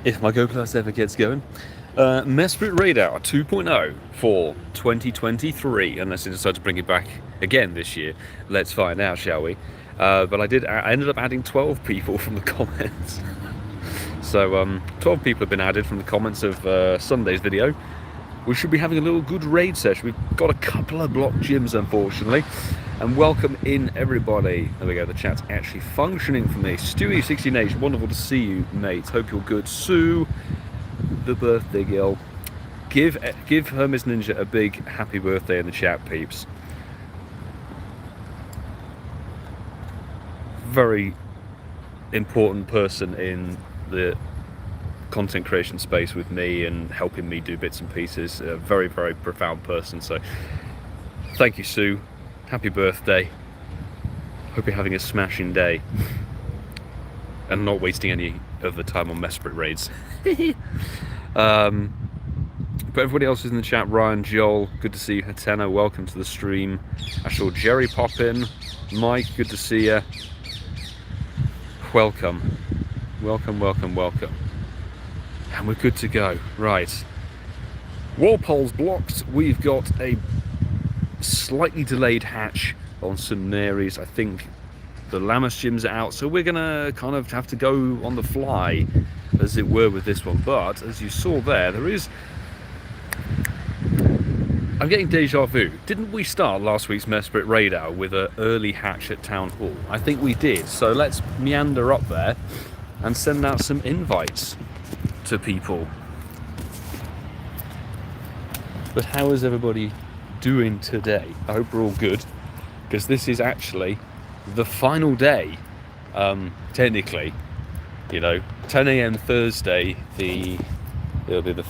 if my Go Plus ever gets going. Mesprit Radar 2.0 for 2023, unless they decide to bring it back again this year. Let's find out, shall we? But I ended up adding 12 people from the comments. So 12 people have been added from the comments of Sunday's video. We should be having a little good raid session. We've got a couple of block gyms, unfortunately. And welcome in, everybody. There we go, the chat's actually functioning for me. Stewie16H, wonderful to see you, mate. Hope you're good. Sue, the birthday girl. Give HermesNinja a big happy birthday in the chat, peeps. Very important person in the content creation space with me and helping me do bits and pieces. A very, very profound person. So thank you, Sue. Happy birthday. Hope you're having a smashing day and not wasting any of the time on Mesprit raids. But everybody else is in the chat. Ryan, Joel, good to see you. Hatena, welcome to the stream. I saw Jerry pop in. Mike, good to see you. Welcome. Welcome, welcome, welcome. And we're good to go. Right. Walpole's blocked. We've got a slightly delayed hatch on St Mary's. I think the Lammas gyms are out, so we're gonna kind of have to go on the fly, as it were, with this one. But as you saw there is, I'm getting deja vu. Didn't we start last week's Mesprit radar with an early hatch at Town Hall? I think we did. So let's meander up there and send out some invites to people. But how is everybody doing today? I hope we're all good, because this is actually the final day, technically, you know, 10 AM Thursday, it'll be the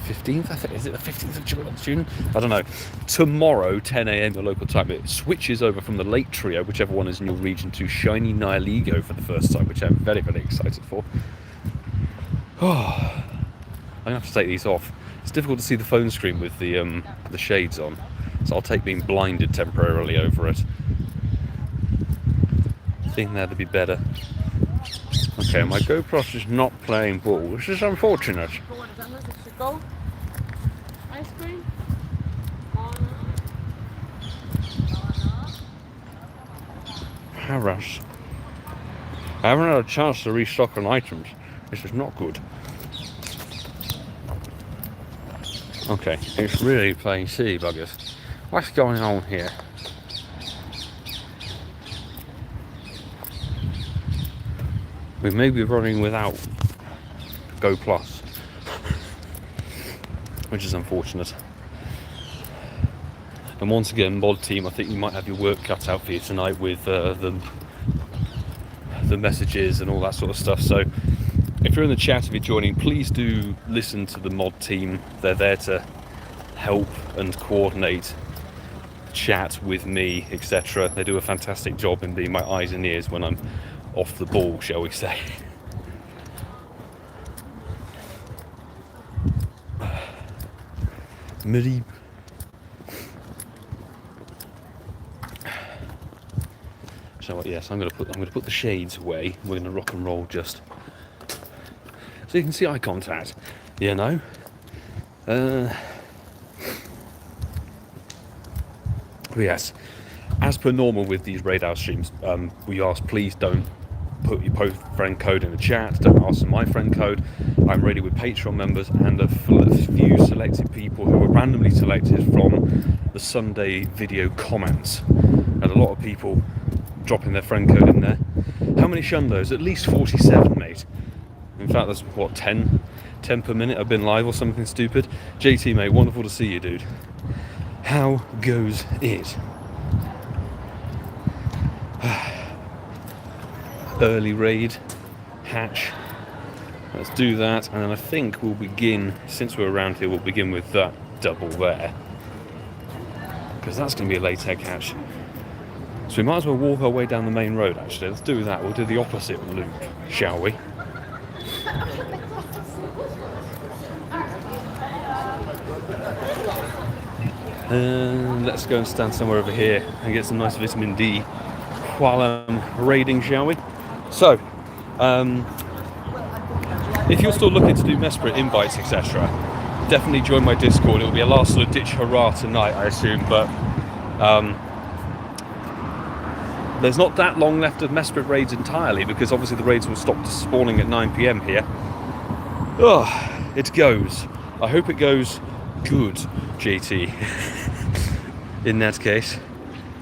15th, I think. Is it the 15th of June? I don't know. Tomorrow, 10 AM your local time, it switches over from the late trio, whichever one is in your region, to AShinyMewtwoMum for the first time, which I'm very, very excited for. Oh, I'm gonna have to take these off. It's difficult to see the phone screen with the shades on, so I'll take being blinded temporarily over it. I think that'd be better. Okay, my GoPro is not playing ball, which is unfortunate. Ice cream? Harass. I haven't had a chance to restock on items. This is not good. Okay, it's really playing silly buggers. What's going on here? We may be running without Go Plus, which is unfortunate. And once again, mod team, I think you might have your work cut out for you tonight with the messages and all that sort of stuff. So if you're in the chat, if you're joining, please do listen to the mod team. They're there to help and coordinate chat with me, etc. They do a fantastic job in being my eyes and ears when I'm off the ball, shall we say. Midi. So yes, I'm gonna put the shades away. We're gonna rock and roll just so you can see eye contact. You know. Yes, as per normal with these radar streams, we ask please don't put your friend code in the chat. Don't ask for my friend code. I'm ready with Patreon members and a few selected people who were randomly selected from the Sunday video comments, and a lot of people dropping their friend code in there. How many shundos? At least 47, mate. In fact, that's what, 10 per minute I've been live or something stupid. JT, mate, wonderful to see you, dude. How goes it? Early raid, hatch. Let's do that, and then I think we'll begin, since we're around here, we'll begin with that double there, because that's going to be a LaTeX hatch. So we might as well walk our way down the main road, actually. Let's do that. We'll do the opposite loop, shall we? And let's go and stand somewhere over here and get some nice vitamin D while I'm raiding, shall we? So, if you're still looking to do Mesprit invites, etc., definitely join my Discord. It'll be a last little ditch hurrah tonight, I assume, but there's not that long left of Mesprit raids entirely, because obviously the raids will stop spawning at 9 PM here. Oh, it goes. I hope it goes good, JT. In that case,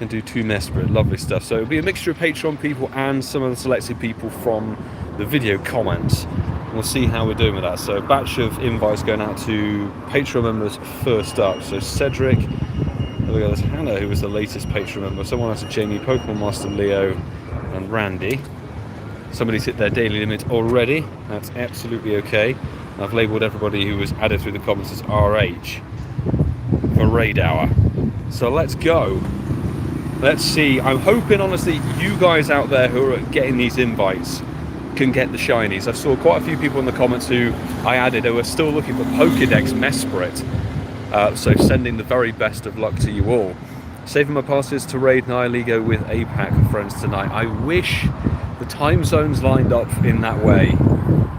and do 2 Mesprit, lovely stuff. So it'll be a mixture of Patreon people and some of the selected people from the video comments. We'll see how we're doing with that. So a batch of invites going out to Patreon members first up. So Cedric, there we go, there's Hannah, who was the latest Patreon member. Someone else, Jamie, Pokemon Master Leo, and Randy. Somebody's hit their daily limit already. That's absolutely okay. I've labelled everybody who was added through the comments as RH for raid hour. So let's go. Let's see. I'm hoping, honestly, you guys out there who are getting these invites can get the shinies. I saw quite a few people in the comments who I added who are still looking for Pokédex Mesprit. So sending the very best of luck to you all. Saving my passes to raid Nihiligo with APAC friends tonight. I wish the time zones lined up in that way.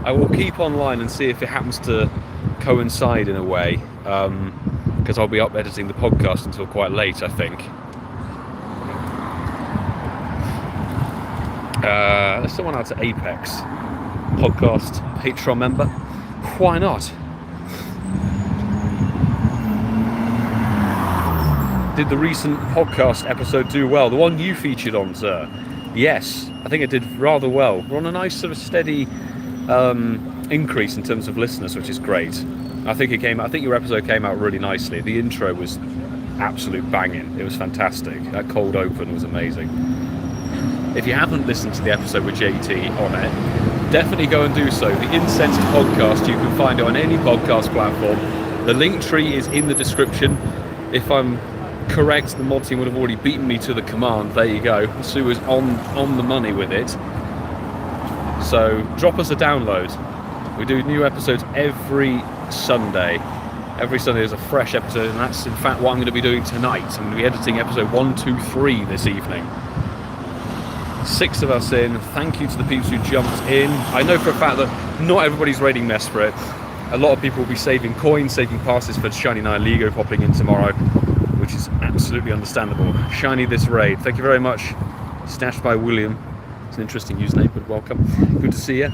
I will keep online and see if it happens to coincide in a way, because I'll be up editing the podcast until quite late, I think. There's someone out to Apex podcast Patreon member. Why not? Did the recent podcast episode do well? The one you featured on, sir? Yes, I think it did rather well. We're on a nice sort of steady increase in terms of listeners, which is great. I think your episode came out really nicely. The intro was absolute banging. It was fantastic. That cold open was amazing. If you haven't listened to the episode with JT on it, definitely go and do so. The Incensed podcast, you can find it on any podcast platform. The link tree is in the description. If I'm correct, the mod team would have already beaten me to the command. There you go. Sue was on the money with it. So drop us a download. We do new episodes every Sunday. Every Sunday is a fresh episode, and that's in fact what I'm going to be doing tonight. I'm going to be editing episode 1, 2, 3 this evening. 6 of us in. Thank you to the people who jumped in. I know for a fact that not everybody's raiding Mesprit. A lot of people will be saving coins, saving passes for Shiny Nihiligo popping in tomorrow, which is absolutely understandable. Shiny this raid. Thank you very much. Stashed by William. It's an interesting username, but welcome. Good to see you.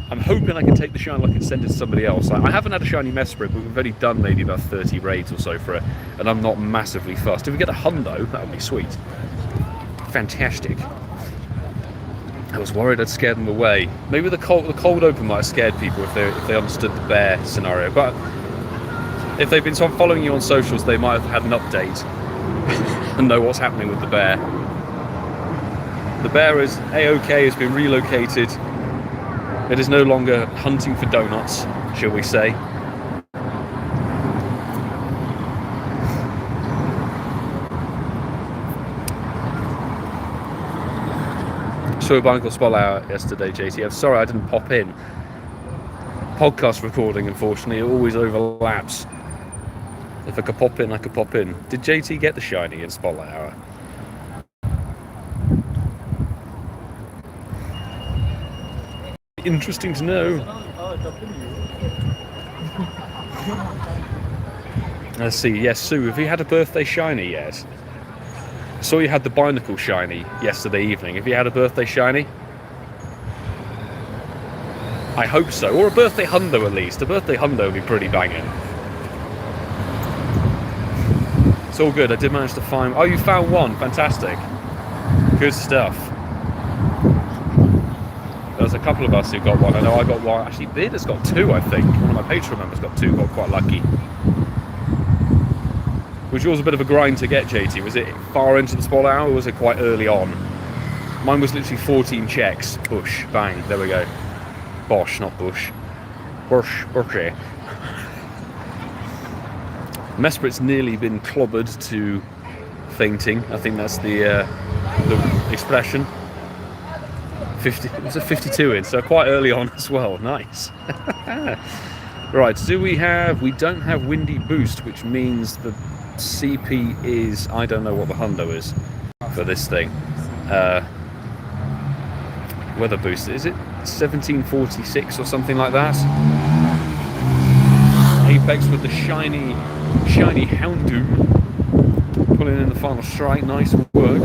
I'm hoping I can take the shiny luck and send it to somebody else. I haven't had a shiny Mesprit, but we've only done maybe about 30 raids or so for it, and I'm not massively fussed. If we get a hundo, that would be sweet. Fantastic. I was worried I'd scared them away. Maybe the cold open might have scared people if they understood the bear scenario, but if they've been following you on socials, they might have had an update and know what's happening with the bear. The bear is A-OK, has been relocated. It is no longer hunting for donuts, shall we say. Saw a Barnacle Spot out yesterday, JT. I'm sorry I didn't pop in. Podcast recording, unfortunately, it always overlaps. If I could pop in, I could pop in. Did JT get the shiny in Spotlight Hour? Interesting to know. Let's see. Yes, Sue, have you had a birthday shiny yet? I saw you had the Barnacle shiny yesterday evening. Have you had a birthday shiny? I hope so. Or a birthday hundo at least. A birthday hundo would be pretty banging. It's all good. I did manage to find... Oh, you found one. Fantastic. Good stuff. There's a couple of us who got one. I know I got one. Actually, Beard has got 2, I think. One of my Patreon members got 2. Got quite lucky. Was yours a bit of a grind to get, JT? Was it far into the spot hour, or was it quite early on? Mine was literally 14 checks. Bush. Bang. There we go. Bosh, not Bush. Bush. Okay. Mesprit's nearly been clobbered to fainting. I think that's the expression. 50. It was a 52 in, so quite early on as well. Nice. Right. Do we have? We don't have Windy Boost, which means the CP is. I don't know what the hundo is for this thing. weather booster. Is it 1746 or something like that? Apex with the shiny Houndoom pulling in the final strike. Nice work.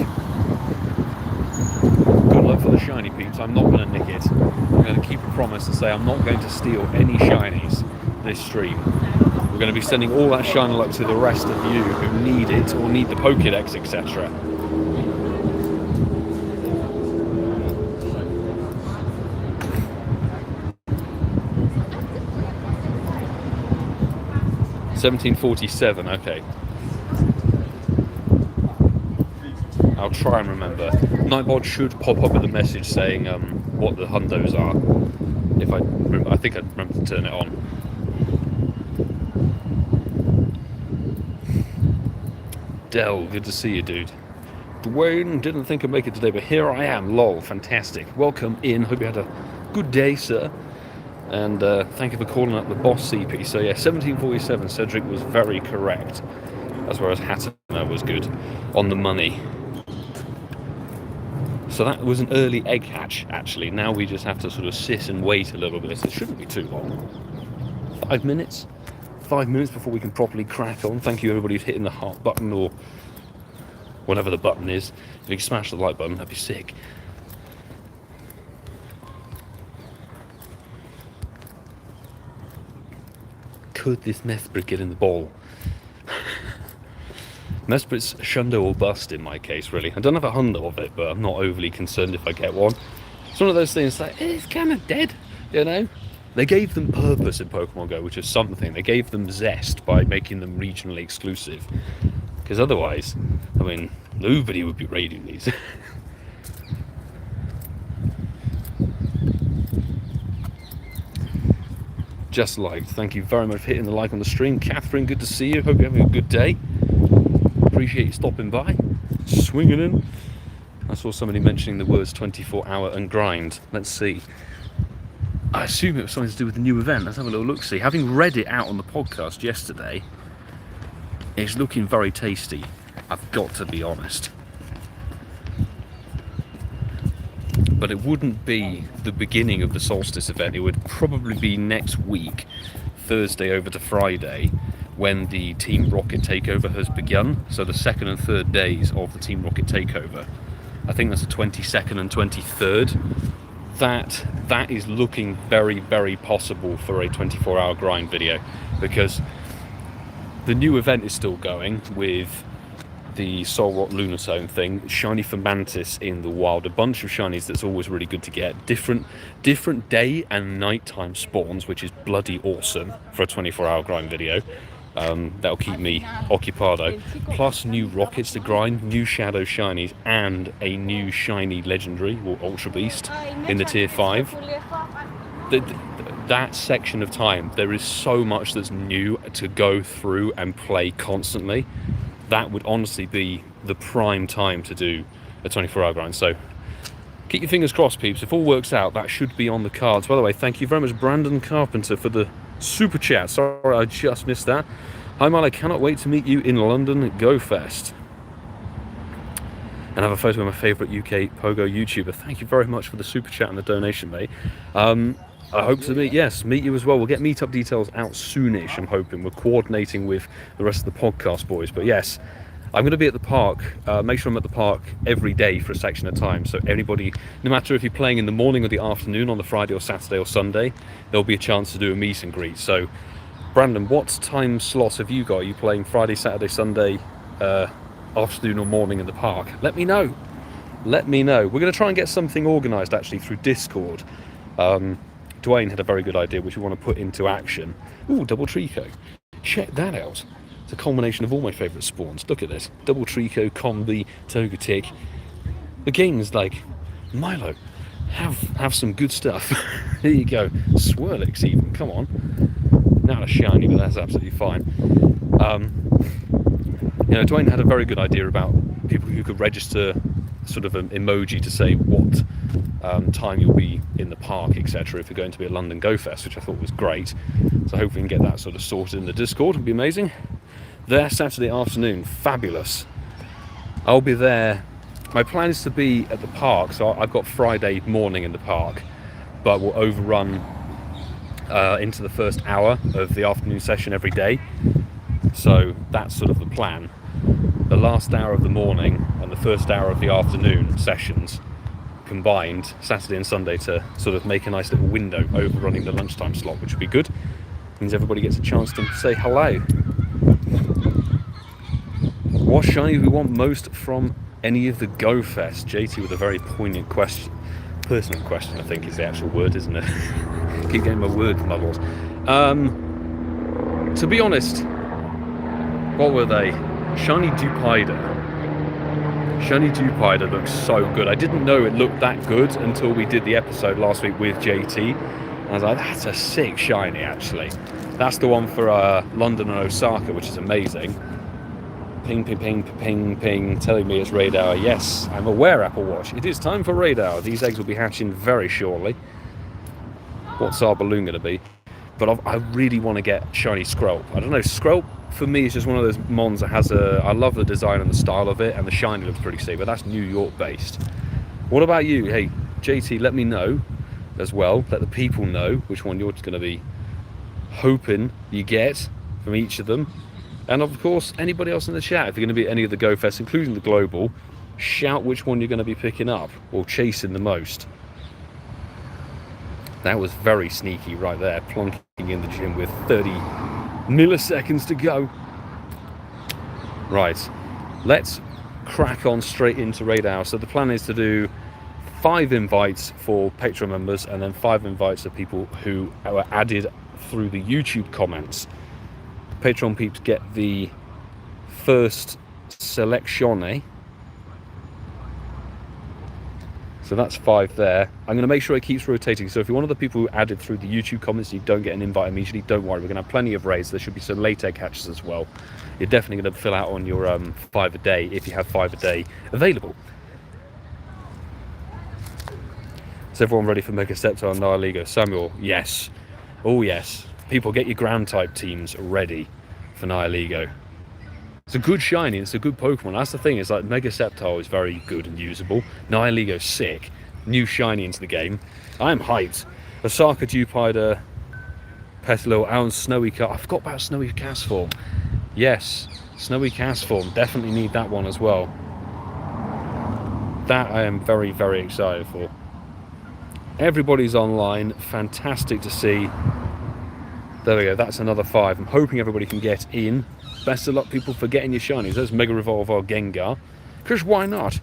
Good luck for the shiny peeps. I'm not going to nick it. I'm going to keep a promise and say I'm not going to steal any shinies this stream. We're going to be sending all that shiny luck to the rest of you who need it or need the Pokédex, etc. $17.47, okay. I'll try and remember. Nightbot should pop up with a message saying what the hundos are. If I think I remember to turn it on. Dell, good to see you, dude. Dwayne, didn't think I'd make it today, but here I am. Lol, fantastic. Welcome in. Hope you had a good day, sir. And thank you for calling up the boss CP. So yeah, 1747, Cedric was very correct. As well as Hatton was good on the money. So that was an early egg hatch, actually. Now we just have to sort of sit and wait a little bit. It shouldn't be too long. 5 minutes? 5 minutes before we can properly crack on. Thank you everybody who's hitting the heart button or whatever the button is. If you can smash the like button, that'd be sick. Could this Mesprit get in the ball? Mesprit's shundo or bust in my case, really. I don't have a hundo of it, but I'm not overly concerned if I get one. It's one of those things like, it's kind of dead, you know? They gave them purpose in Pokemon Go, which is something. They gave them zest by making them regionally exclusive. Because otherwise, I mean, nobody would be raiding these. Just liked. Thank you very much for hitting the like on the stream. Catherine, good to see you. Hope you're having a good day. Appreciate you stopping by. Swinging in. I saw somebody mentioning the words 24-hour and grind. Let's see. I assume it was something to do with the new event. Let's have a little look-see. Having read it out on the podcast yesterday, it's looking very tasty. I've got to be honest. But it wouldn't be the beginning of the solstice event. It would probably be next week, Thursday over to Friday, when the Team Rocket takeover has begun. So the second and third days of the Team Rocket takeover. I think that's the 22nd and 23rd. That is looking very, very possible for a 24-hour grind video, because the new event is still going with the Soul Rock Lunatone thing, shiny for Mantis in the wild, a bunch of shinies that's always really good to get, different day and nighttime spawns, which is bloody awesome for a 24-hour grind video. That'll keep me occupado, plus new rockets to grind, new shadow shinies, and a new shiny legendary or ultra beast in the tier 5. That section of time, there is so much that's new to go through and play constantly. That would honestly be the prime time to do a 24-hour grind. So keep your fingers crossed, peeps. If all works out, that should be on the cards. By the way, thank you very much, Brandon Carpenter, for the super chat. Sorry, I just missed that. Hi, Mal, I cannot wait to meet you in London Go Fest and have a photo of my favourite UK Pogo YouTuber. Thank you very much for the super chat and the donation, mate. I hope to meet you as well. We'll get meetup details out soonish, I'm hoping. We're coordinating with the rest of the podcast boys. But yes, I'm going to be at the park. Make sure I'm at the park every day for a section at a time. So anybody, no matter if you're playing in the morning or the afternoon on the Friday or Saturday or Sunday, there'll be a chance to do a meet and greet. So, Brandon, what time slots have you got? Are you playing Friday, Saturday, Sunday, afternoon or morning in the park? Let me know. Let me know. We're going to try and get something organised, actually, through Discord. Dwayne had a very good idea, which we want to put into action. Ooh, double Trico. Check that out. It's a combination of all my favourite spawns. Look at this. Double Trico, Combi, Togetic. The game's like, Milo, have some good stuff. Here you go. Swirlix even, come on. Not a shiny, but that's absolutely fine. You know, Dwayne had a very good idea about people who could register sort of an emoji to say what time you'll be in the park, etc., if you're going to be at London Go Fest, which I thought was great. So hopefully we can get that sort of sorted in the Discord. It'd be amazing. There Saturday afternoon, fabulous. I'll be there My plan is to be at the park, so I've got Friday morning in the park, but we'll overrun into the first hour of the afternoon session every day. So that's sort of the plan. The last hour of the morning and the first hour of the afternoon sessions combined, Saturday and Sunday, to sort of make a nice little window overrunning the lunchtime slot, which would be good. Means everybody gets a chance to say hello. What shiny do we want most from any of the Go Fest? JT with a very poignant question. Personal question, I think, is the actual word, isn't it? Keep getting my words muddled. To be honest, what were they? Shiny Dupider. Shiny Dupider looks so good. I didn't know it looked that good until we did the episode last week with JT. I was like, that's a sick shiny, actually. That's the one for London and Osaka, which is amazing. Ping, ping, ping, ping, ping, telling me it's raid hour. Yes, I'm aware, Apple Watch. It is time for raid hour. These eggs will be hatching very shortly. What's our balloon going to be? But I really want to get shiny Skrelp. I don't know, Skrelp for me is just one of those mons that has I love the design and the style of it, and the shiny looks pretty sick, but that's New York based. What about you? Hey, JT, let me know as well. Let the people know which one you're going to be hoping you get from each of them. And of course, anybody else in the chat, if you're going to be at any of the Go Fest, including the Global, shout which one you're going to be picking up or chasing the most. That was very sneaky right there, plonking in the gym with 30 milliseconds to go. Right, let's crack on straight into raid hour. So the plan is to do 5 invites for Patreon members and then 5 invites of people who were added through the YouTube comments. Patreon peeps get the first selezione. So that's 5 there. I'm going to make sure it keeps rotating. So if you're one of the people who added through the YouTube comments, you don't get an invite immediately, don't worry. We're going to have plenty of raids. There should be some LateK hatches as well. You're definitely going to fill out on your 5 a day if you have 5 a day available. Is everyone ready for Mega Sceptile and Nihiligo? Samuel, yes. Oh yes. People, get your ground type teams ready for Nihiligo. It's a good shiny, it's a good Pokemon. That's the thing, is like Mega Sceptile is very good and usable. Nihiligo's sick. New shiny into the game. I'm hyped. Osaka Dupider, Petalil, and Snowy Cat. I forgot about Snowy Castform. Yes, Snowy Castform. Definitely need that one as well. That I am very, very excited for. Everybody's online. Fantastic to see. There we go, that's another 5. I'm hoping everybody can get in. Best of luck, people, for getting your shinies. There's Mega Revolver Gengar. Because why not?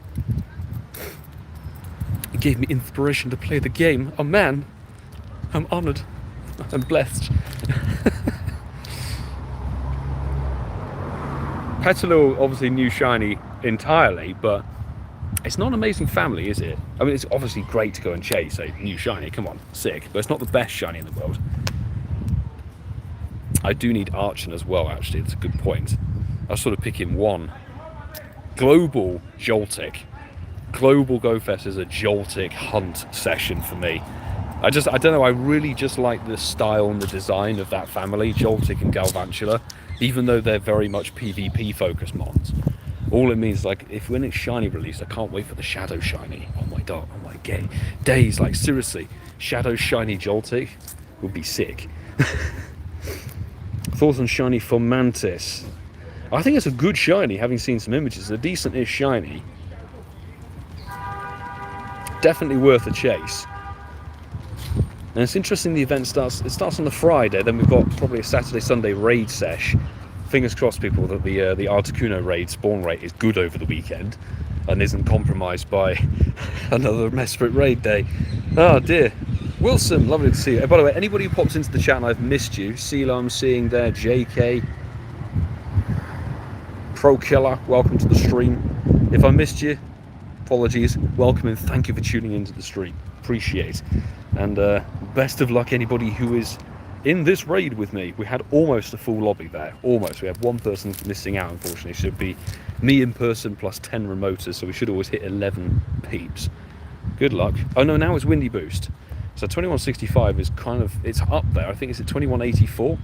It gave me inspiration to play the game. Oh man, I'm honoured. I'm blessed. Petalil, obviously new shiny entirely, but it's not an amazing family, is it? I mean, it's obviously great to go and chase a new shiny. Come on, sick. But it's not the best shiny in the world. I do need Archon as well, actually. It's a good point. I was sort of picking one. Global Joltik. Global Go Fest is a Joltik hunt session for me. I don't know, I really just like the style and the design of that family, Joltik and Galvantula, even though they're very much PvP focused mons. All it means, like, if when it's shiny released, I can't wait for the Shadow shiny. Oh my god, oh my gay days, like, seriously, Shadow shiny Joltik would be sick. Thoughts on shiny Fomantis? I think it's a good shiny, having seen some images. A decent-ish shiny. Definitely worth a chase. And it's interesting the event starts on the Friday, then we've got probably a Saturday, Sunday raid sesh. Fingers crossed, people, that the Articuno raid spawn rate is good over the weekend and isn't compromised by another Mesprit raid day. Oh dear. Wilson, lovely to see you. By the way, anybody who pops into the chat and I've missed you, Sela I'm seeing there, JK, Pro Killer, welcome to the stream. If I missed you, apologies, welcome and thank you for tuning into the stream. Appreciate. And best of luck anybody who is in this raid with me. We had almost a full lobby there, almost. We had one person missing out, unfortunately. It should be me in person plus 10 remoters, so we should always hit 11 peeps. Good luck. Oh no, now it's Windy Boost. So 2165 is kind of, it's up there. I think it's at 2184.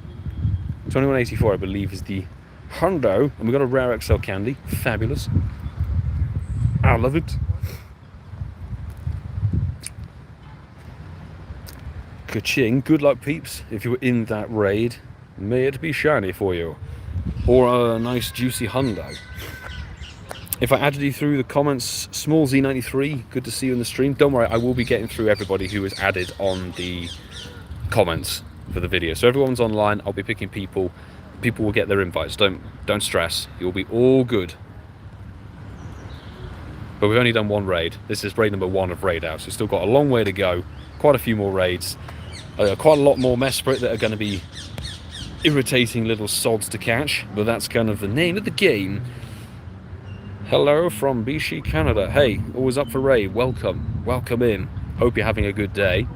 2184, I believe, is the hundo. And we've got a rare XL candy. Fabulous. I love it. Ka-ching. Good luck, peeps. If you were in that raid, may it be shiny for you. Or a nice juicy hundo. If I added you through the comments, Small Z93, good to see you in the stream. Don't worry, I will be getting through everybody who is added on the comments for the video. So everyone's online, I'll be picking people. People will get their invites. Don't stress. You'll be all good. But we've only done one raid. This is raid number 1 of Raid Out. So we've still got a long way to go. Quite a few more raids. Quite a lot more Mesprit that are going to be irritating little sods to catch. But that's kind of the name of the game. Hello from BC, Canada. Hey, always up for raid. Welcome. Welcome in. Hope you're having a good day.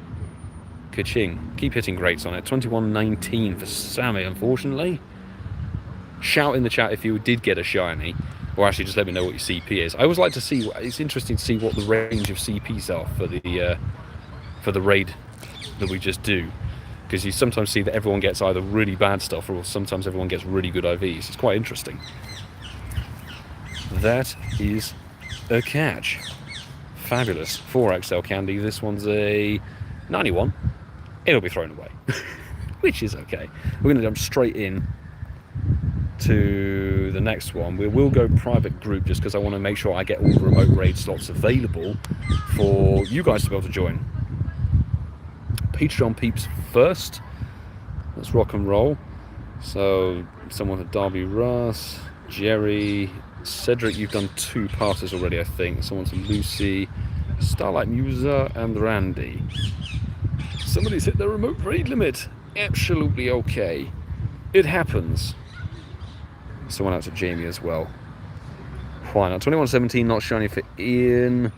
Ka-ching. Keep hitting greats on it. 21.19 for Sammy, unfortunately. Shout in the chat if you did get a shiny. Or actually just let me know what your CP is. I always like to see, it's interesting to see what the range of CPs are for the raid that we just do. Because you sometimes see that everyone gets either really bad stuff or sometimes everyone gets really good IVs. It's quite interesting. That is a catch. Fabulous. 4XL candy. This one's a 91. It'll be thrown away. Which is okay. We're going to jump straight in to the next one. We will go private group just because I want to make sure I get all the remote raid slots available for you guys to be able to join. Patreon peeps first. Let's rock and roll. So someone at Derby Russ, Jerry, Cedric, you've done 2 passes already, I think. Someone's Lucy, Starlight Muser, and Randy. Somebody's hit their remote raid limit. Absolutely okay. It happens. Someone out to Jamie as well. Why not? 21.17, not shiny for Ian.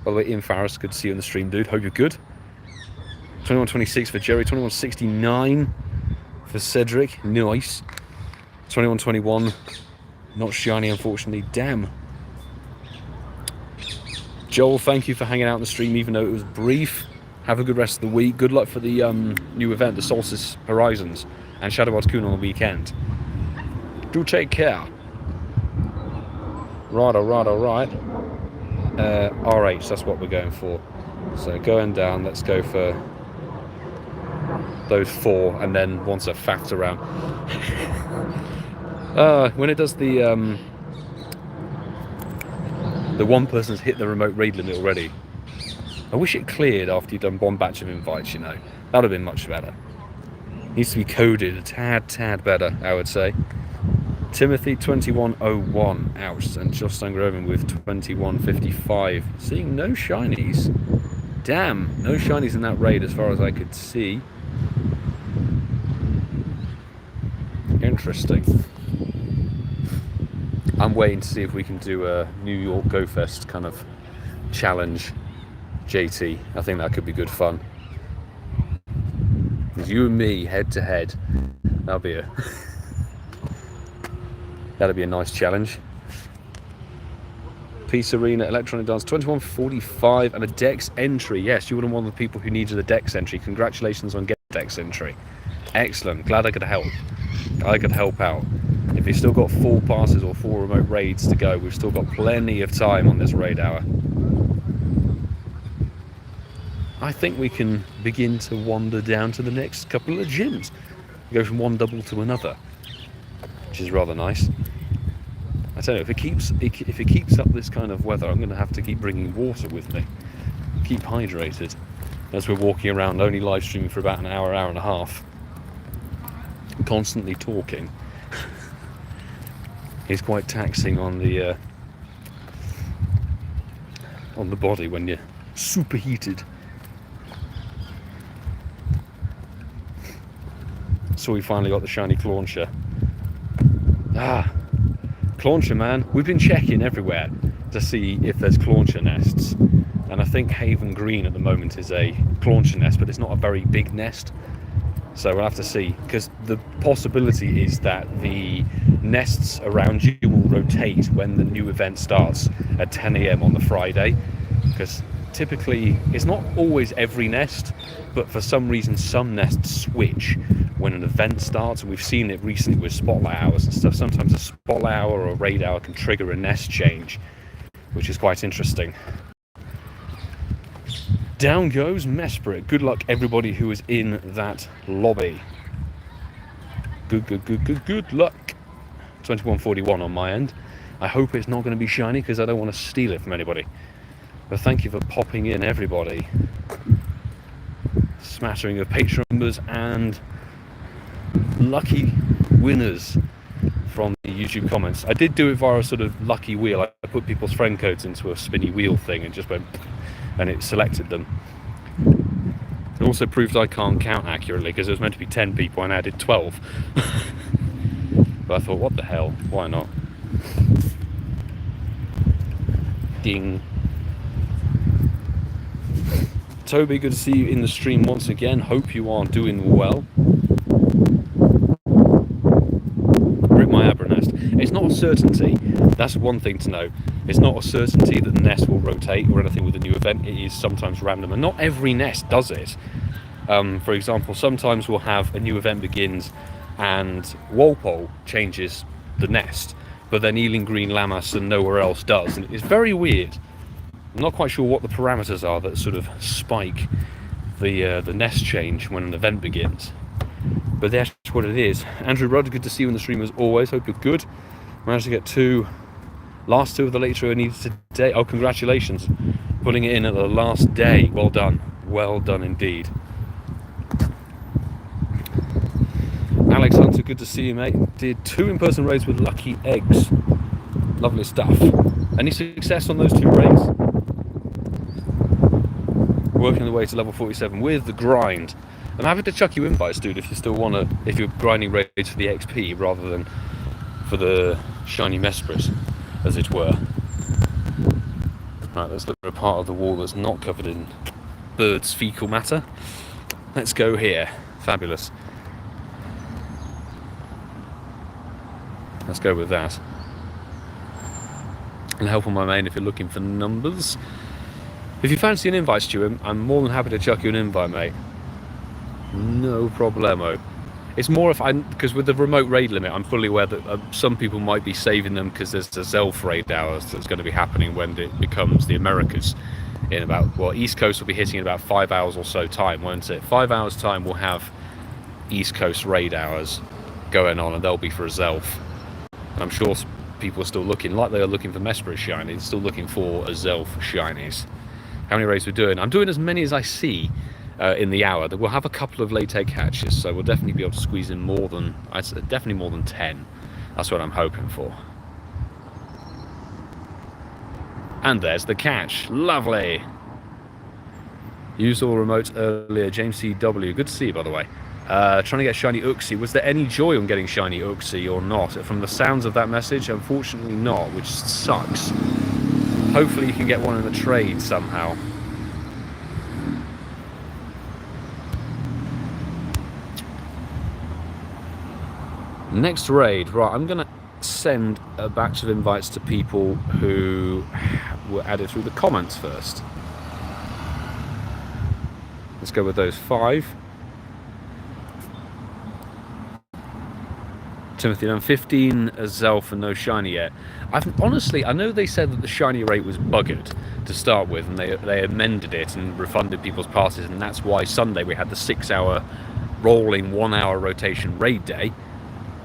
By the way, Ian Farris, good to see you in the stream, dude. Hope you're good. 21.26 for Jerry. 21.69 for Cedric. Nice. 21.21. Not shiny, unfortunately. Damn. Joel, thank you for hanging out on the stream, even though it was brief. Have a good rest of the week. Good luck for the new event, the Solstice Horizons, and Shadow Raccoon on the weekend. Do take care. Right. RH, that's what we're going for. So going down, let's go for those 4, and then once I've faffed around. When it does the one person's hit the remote raid limit already. I wish it cleared after you've done one batch of invites, you know. That would have been much better. Needs to be coded a tad better, I would say. Timothy 2101 out, and Josh Stangroven with 2155. Seeing no shinies. Damn, no shinies in that raid as far as I could see. Interesting. I'm waiting to see if we can do a New York Go Fest kind of challenge, JT. I think that could be good fun. You and me head to head. That'll be a nice challenge. Peace Arena Electronic Dance 2145 and a Dex entry. Yes, you were one of the people who needed a Dex entry. Congratulations on getting a Dex entry. Excellent. Glad I could help. I could help out. If you've still got 4 passes or 4 remote raids to go, we've still got plenty of time on this raid hour. I think we can begin to wander down to the next couple of gyms. Go from one double to another, which is rather nice. I tell you, if it keeps up this kind of weather, I'm going to have to keep bringing water with me. Keep hydrated as we're walking around, only live streaming for about an hour and a half. Constantly talking. It's quite taxing on the body when you're superheated. So we finally got the shiny Clauncher. Clauncher, man. We've been checking everywhere to see if there's Clauncher nests. And I think Haven Green at the moment is a Clauncher nest, but it's not a very big nest. So we'll have to see, because the possibility is that the nests around you will rotate when the new event starts at 10 AM on the Friday, because typically it's not always every nest, but for some reason some nests switch when an event starts, and we've seen it recently with spotlight hours and stuff. Sometimes a spotlight hour or a raid hour can trigger a nest change, which is quite interesting. Down goes Mesprit. Good luck everybody who is in that lobby. Good luck. 2141 on my end. I hope it's not going to be shiny because I don't want to steal it from anybody. But thank you for popping in, everybody. Smattering of Patreon members and lucky winners from the YouTube comments. I did do it via a sort of lucky wheel. I put people's friend codes into a spinny wheel thing and just went, and it selected them. It also proved I can't count accurately because it was meant to be 10 people and I added 12. But I thought, what the hell, why not? Ding. Toby, good to see you in the stream once again. Hope you are doing well. Rip my Abra nest. It's not a certainty. That's one thing to know. It's not a certainty that the nest will rotate or anything with a new event. It is sometimes random, and not every nest does it. For example, sometimes we'll have a new event begins and Walpole changes the nest, but then Ealing Green, Lammas and nowhere else does, and it's very weird. I'm not quite sure what the parameters are that sort of spike the nest change when an event begins, but that's what it is. Andrew Rudd, good to see you in the stream as always. Hope you're good. Managed to get last two of the late trio I needed today. Oh, congratulations, putting it in at the last day. Well done indeed. Alex Hunter, good to see you, mate. Did 2 in-person raids with lucky eggs. Lovely stuff. Any success on those 2 raids? Working the way to level 47 with the grind. I'm happy to chuck you invites, dude, if you still want to, if you're grinding raids for the XP rather than for the shiny Mesprit, as it were. Right, let's look at a part of the wall that's not covered in birds' fecal matter. Let's go here. Fabulous. Let's go with that. And help on my main if you're looking for numbers. If you fancy an invite, Stuart, I'm more than happy to chuck you an invite, mate. No problemo. It's more because with the remote raid limit, I'm fully aware that some people might be saving them because there's the Zelf raid hours that's going to be happening when it becomes the Americas in about, well, East Coast will be hitting in about 5 hours or so time, won't it? 5 hours time we'll have East Coast raid hours going on, and they'll be for a Zelf. And I'm sure people are still looking, like they are looking for Mesprit shinies, still looking for a Zelf shinies. How many raids we're doing? I'm doing as many as I see in the hour. We'll have a couple of LateTake hatches, so we'll definitely be able to squeeze in more than, definitely more than 10. That's what I'm hoping for. And there's the catch. Lovely. Used all remotes earlier. James CW. Good to see you, by the way. Trying to get shiny Uxie. Was there any joy on getting shiny Uxie or not? From the sounds of that message, unfortunately not, which sucks. Hopefully you can get one in the trade somehow. Next raid. Right, I'm going to send a batch of invites to people who were added through the comments first. Let's go with those 5. Timothy, I'm 15 as Zelf and no shiny yet. Honestly, I know they said that the shiny rate was buggered to start with, and they amended it and refunded people's passes, and that's why Sunday we had the 6-hour rolling 1-hour rotation raid day.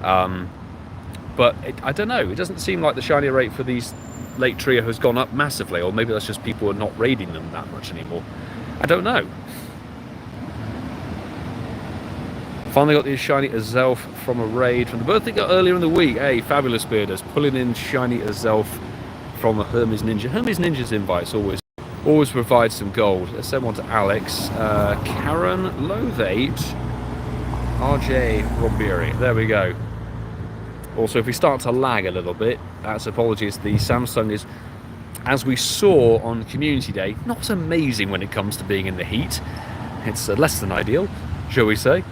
But I don't know, it doesn't seem like the shiny rate for these late trio has gone up massively, or maybe that's just people are not raiding them that much anymore. I don't know. Finally got the shiny Azelf from a raid from the birthday got earlier in the week. Hey, fabulous bearders, pulling in shiny Azelf from a HermesNinja. HermesNinja's invites always provide some gold. Let's send one to Alex, Karen Lothate, RJ Robbery. There we go. Also, if we start to lag a little bit, that's apologies. The Samsung is, as we saw on Community Day, not amazing when it comes to being in the heat. It's less than ideal, shall we say.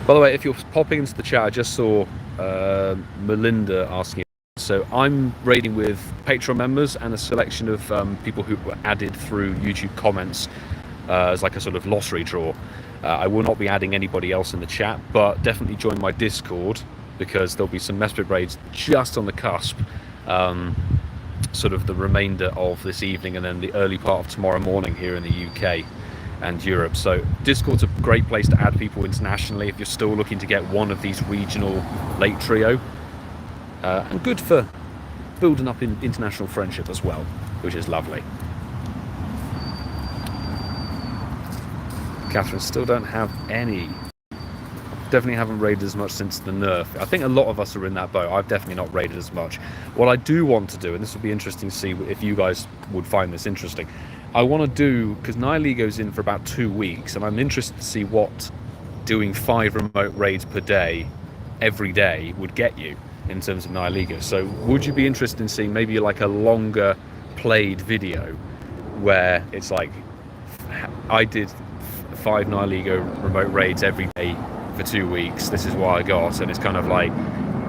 By the way, if you're popping into the chat, I just saw Melinda asking. So I'm raiding with Patreon members and a selection of people who were added through YouTube comments as like a sort of lottery draw. I will not be adding anybody else in the chat, but definitely join my Discord because there'll be some Mesprit raids just on the cusp, sort of the remainder of this evening and then the early part of tomorrow morning here in the UK and Europe. So Discord's a great place to add people internationally if you're still looking to get one of these regional late trio, and good for building up in international friendship as well, which is lovely. Catherine, still don't have any. Definitely haven't raided as much since the nerf. I think a lot of us are in that boat. I've definitely not raided as much. What I do want to do, and this will be interesting to see if you guys would find this interesting, I want to do, because Nile goes in for about 2 weeks, and I'm interested to see what doing 5 remote raids per day, every day, would get you in terms of Nile. So would you be interested in seeing maybe like a longer played video where it's like, I did 5 Nile remote raids every day for 2 weeks, this is what I got, and it's kind of like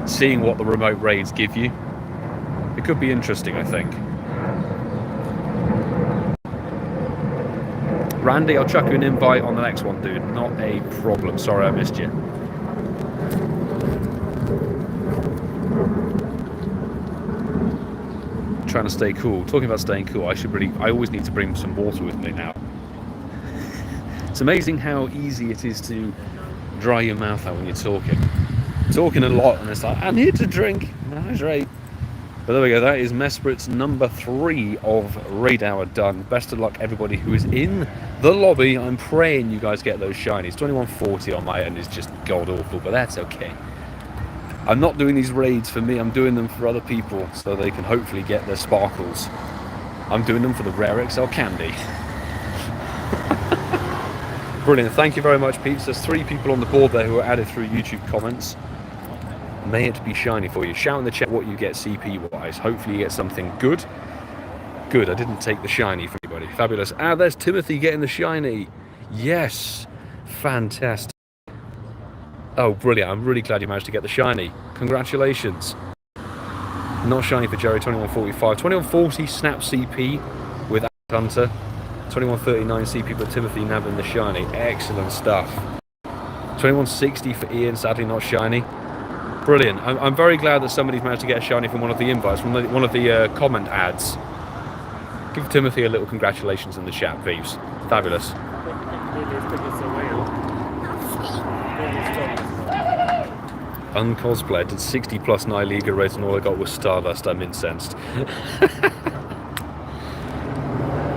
seeing what the remote raids give you. It could be interesting, I think. Randy, I'll chuck you an invite on the next one, dude. Not a problem. Sorry I missed you. Trying to stay cool. Talking about staying cool, I always need to bring some water with me now. It's amazing how easy it is to dry your mouth out when you're talking a lot, and it's like, I need to drink, hydrate. But there we go, that is Mesprit's number 3 of raid hour done. Best of luck everybody who is in the lobby. I'm praying you guys get those shinies. 2140 on my end is just god awful, but that's okay. I'm not doing these raids for me, I'm doing them for other people so they can hopefully get their sparkles. I'm doing them for the rare XL candy. Brilliant, thank you very much, peeps. There's 3 people on the board there who are added through YouTube comments. May it be shiny for you. Shout in the chat what you get CP wise. Hopefully you get something good. Good, I didn't take the shiny from anybody. Fabulous. Ah, there's Timothy getting the shiny. Yes, fantastic. Oh, brilliant. I'm really glad you managed to get the shiny. Congratulations. Not shiny for Jerry, 2145. 2140 snap CP with Hunter. 2139 CP for Timothy nabbing the shiny. Excellent stuff. 2160 for Ian, sadly not shiny. Brilliant. I'm very glad that somebody's managed to get a shiny from one of the invites, from one of the comment ads. Give Timothy a little congratulations in the chat, peeps. Fabulous. Uncosplayed, did 60 plus Nile raids and all I got was Stardust. I'm incensed.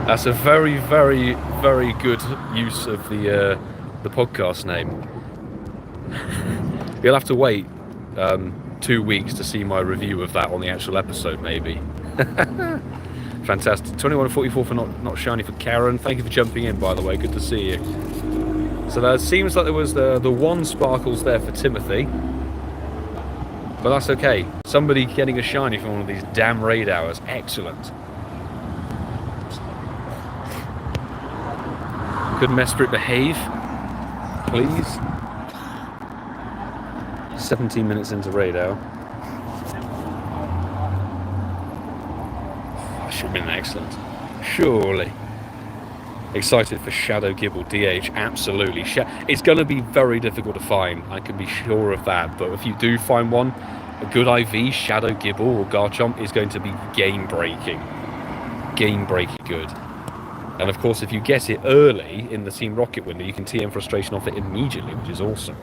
That's a very, very, very good use of the podcast name. You'll have to wait 2 weeks to see my review of that on the actual episode, maybe. Fantastic. 2144 for not shiny for Karen. Thank you for jumping in, by the way. Good to see you. So that seems like there was the 1 sparkles there for Timothy. But that's okay. Somebody getting a shiny from one of these damn raid hours. Excellent. Could Mesprit behave? Please? 17 minutes into raid hour. That should have been excellent. Surely. Excited for Shadow Gibble DH, absolutely. It's going to be very difficult to find, I can be sure of that, but if you do find one, a good IV, Shadow Gibble or Garchomp is going to be game-breaking. Game-breaking good. And of course, if you get it early in the Team Rocket window, you can TM Frustration off it immediately, which is awesome.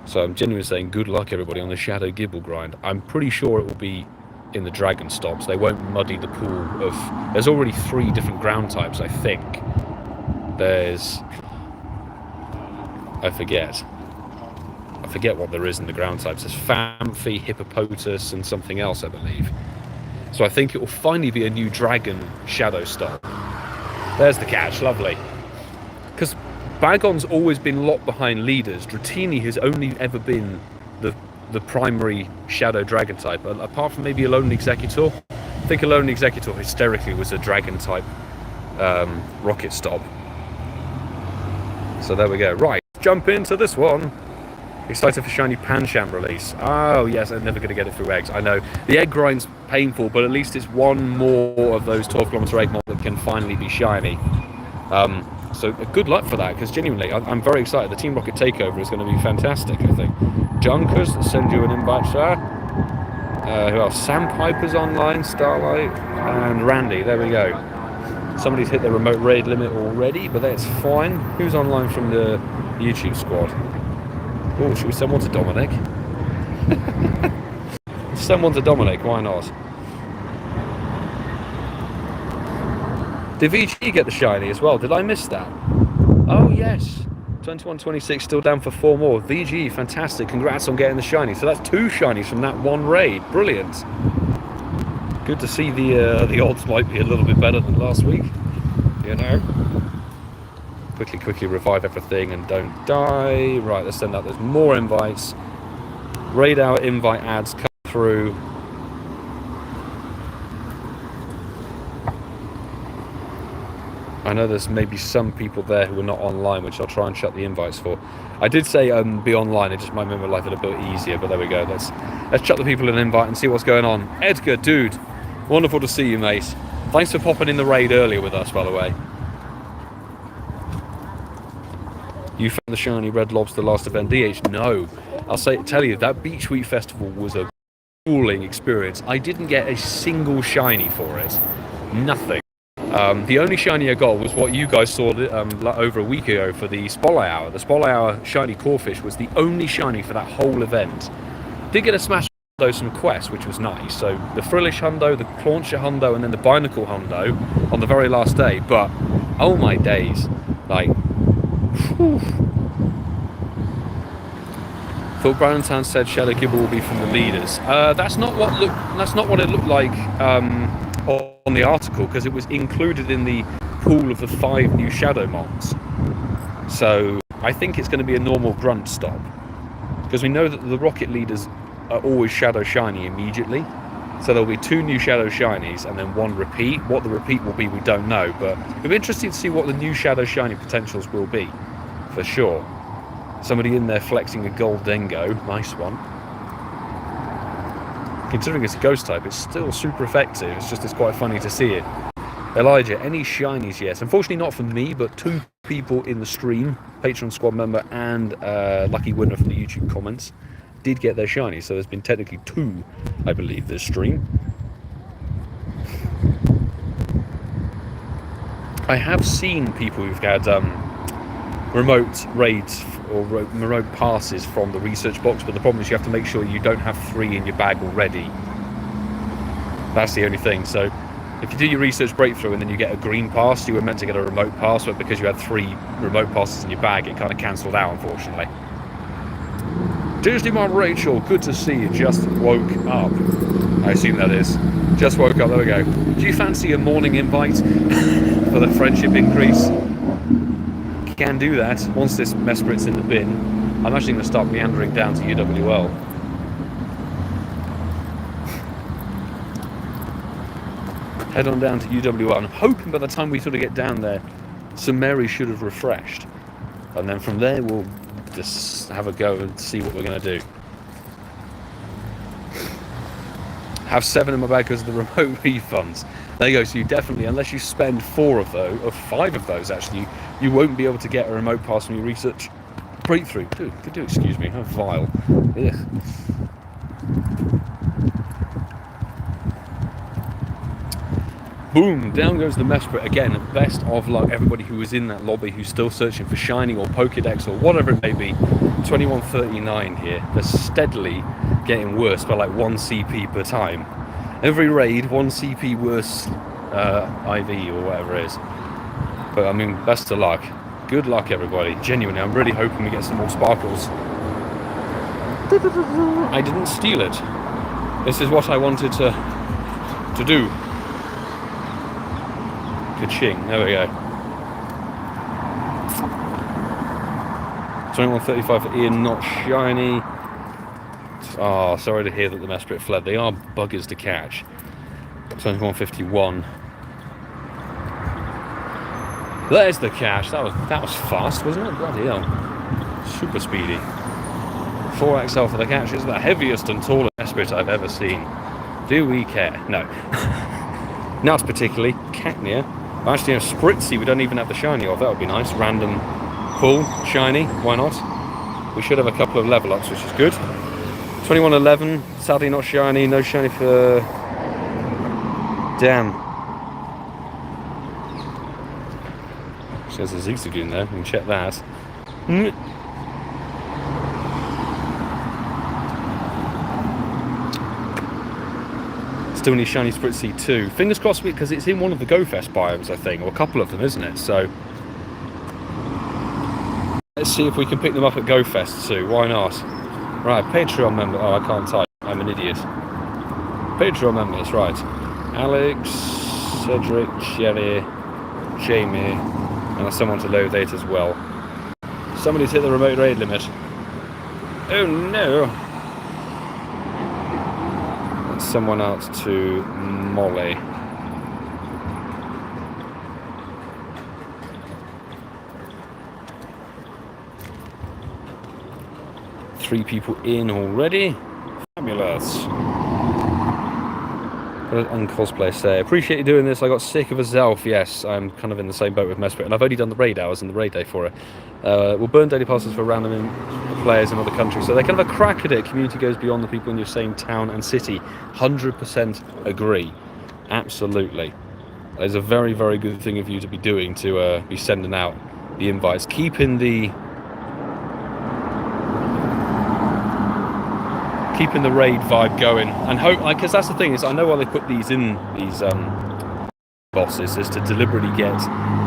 So I'm genuinely saying good luck, everybody, on the Shadow Gibble grind. I'm pretty sure it will be in the Dragon stops. They won't muddy the pool of... There's already 3 different ground types, I think. There's... I forget what there is in the ground types. There's Famfi, Hippopotas, and something else, I believe. So I think it will finally be a new Dragon Shadow stop. There's the catch, lovely. Because Bagon's always been locked behind leaders. Dratini has only ever been the primary Shadow Dragon type, apart from maybe Alone Executor. I think Alone Executor hysterically was a Dragon type rocket stop. So there we go. Right, jump into this one. Excited for shiny Pancham release. Oh yes, I'm never going to get it through eggs. I know. The egg grind's painful, but at least it's one more of those 12 kilometer egg mod that can finally be shiny. So good luck for that, because genuinely, I'm very excited. The Team Rocket takeover is going to be fantastic, I think. Junkers, send you an invite, sir. Who else? Sandpiper's online, Starlight, and Randy. There we go. Somebody's hit the remote raid limit already, but that's fine. Who's online from the YouTube squad? Oh, should we send one to Dominic? Send one to Dominic, why not? Did VG get the shiny as well? Did I miss that? Oh, yes. 21-26 still down for 4 more. VG, fantastic. Congrats on getting the shiny. So that's 2 shinies from that one raid. Brilliant. Good to see the odds might be a little bit better than last week. You know? Quickly revive everything and don't die. Right, let's send out. There's more invites. Raid hour invite ads come through. I know there's maybe some people there who are not online, which I'll try and shut the invites for. I did say be online, it just might make my life a little bit easier, but there we go. Let's shut the people an invite and see what's going on. Edgar, dude, wonderful to see you, mate. Thanks for popping in the raid earlier with us, by the way. You found the shiny red lobster last event, DH? No. Tell you, that Beach Week Festival was a grueling experience. I didn't get a single shiny for it. Nothing. The only shiny I got was what you guys saw over a week ago for the Spotlight Hour. The Spotlight Hour shiny Corefish was the only shiny for that whole event. Did get a smash though some quests, which was nice. So the Frillish Hundo, the Clauncher Hundo, and then the Binacle Hundo on the very last day. But oh my days, like, whew. Thought Browntown said LucySilver will be from the leaders. That's not what it looked like on the article, because it was included in the pool of the 5 new Shadow Mons. So I think it's going to be a normal grunt stop, because we know that the Rocket leaders are always Shadow Shiny immediately. So there'll be 2 new Shadow Shinies and then 1 repeat. What the repeat will be, we don't know, but it'll be interesting to see what the new Shadow Shiny potentials will be, for sure. Somebody in there flexing a gold dingo, nice one. Considering it's a ghost type, it's still super effective. It's quite funny to see it. Elijah, any shinies? Yes. Unfortunately not from me, but 2 people in the stream, Patreon squad member and lucky winner from the YouTube comments, did get their shinies. So there's been technically 2, I believe, this stream. I have seen people who've had remote raids or remote passes from the research box, but the problem is you have to make sure you don't have 3 in your bag already. That's the only thing. So if you do your research breakthrough and then you get a green pass, you were meant to get a remote pass, but because you had 3 remote passes in your bag, it kind of cancelled out, unfortunately. Tuesday Mom Rachel, good to see you. Just woke up. I assume that is. Just woke up, there we go. Do you fancy a morning invite for the friendship increase? Can do that once this Mesprit's in the bin. I'm actually going to start meandering down to UWL. Head on down to UWL. I'm hoping by the time we sort of get down there, St Mary should have refreshed, and then from there we'll just have a go and see what we're going to do. Have 7 in my bag because of the remote refunds. There you go. So you definitely, unless you spend 4 of those, or 5 of those actually, you won't be able to get a remote pass from your research breakthrough. Do excuse me, how vile. Ugh. Boom, down goes the Mesprit again. Best of luck everybody who was in that lobby who's still searching for shiny or Pokedex or whatever it may be. 2139 here. They're steadily getting worse by like 1 CP per time. Every raid, 1 CP worse IV or whatever it is. But I mean, best of luck. Good luck, everybody. Genuinely, I'm really hoping we get some more sparkles. I didn't steal it. This is what I wanted to do. Ka-ching. There we go. 2135 for Ian, not shiny. Oh, sorry to hear that the Mesprit fled. They are buggers to catch. 2151. There's the catch. That was fast, wasn't it? Bloody hell. Super speedy. 4XL for the catch. It's the heaviest and tallest Mesprit I've ever seen. Do we care? No. Not particularly. Catnia. Actually, a Spritzy, we don't even have the shiny of. That would be nice. Random pull, shiny, why not? We should have a couple of level ups, which is good. 2111, sadly not shiny, no shiny for... Damn. There's a Zigzagoon there, we can check that. Still need shiny Spritzy too. Fingers crossed, because it's in one of the Go Fest biomes, I think, or a couple of them, isn't it? So let's see if we can pick them up at Go Fest too. Why not? Right, Patreon member. Oh, I can't type. I'm an idiot. Patreon members, right. Alex, Cedric, Jerry, Jamie, and someone to load that as well. Somebody's hit the remote raid limit. Oh no! That's someone out to Molly. Three people in already. Fabulous. What does Uncosplay say? Appreciate you doing this. I got sick of a Zelf. Yes, I'm kind of in the same boat with Mesprit, and I've only done the raid hours and the raid day for it. We'll burn daily passes for random players in other countries, so they kind of a crack at it. Community goes beyond the people in your same town and city. 100% agree. Absolutely. It's a very, very good thing of you to be doing, to be sending out the invites, keeping the raid vibe going, and hope, because that's the thing, is I know why they put these in these bosses, is to deliberately get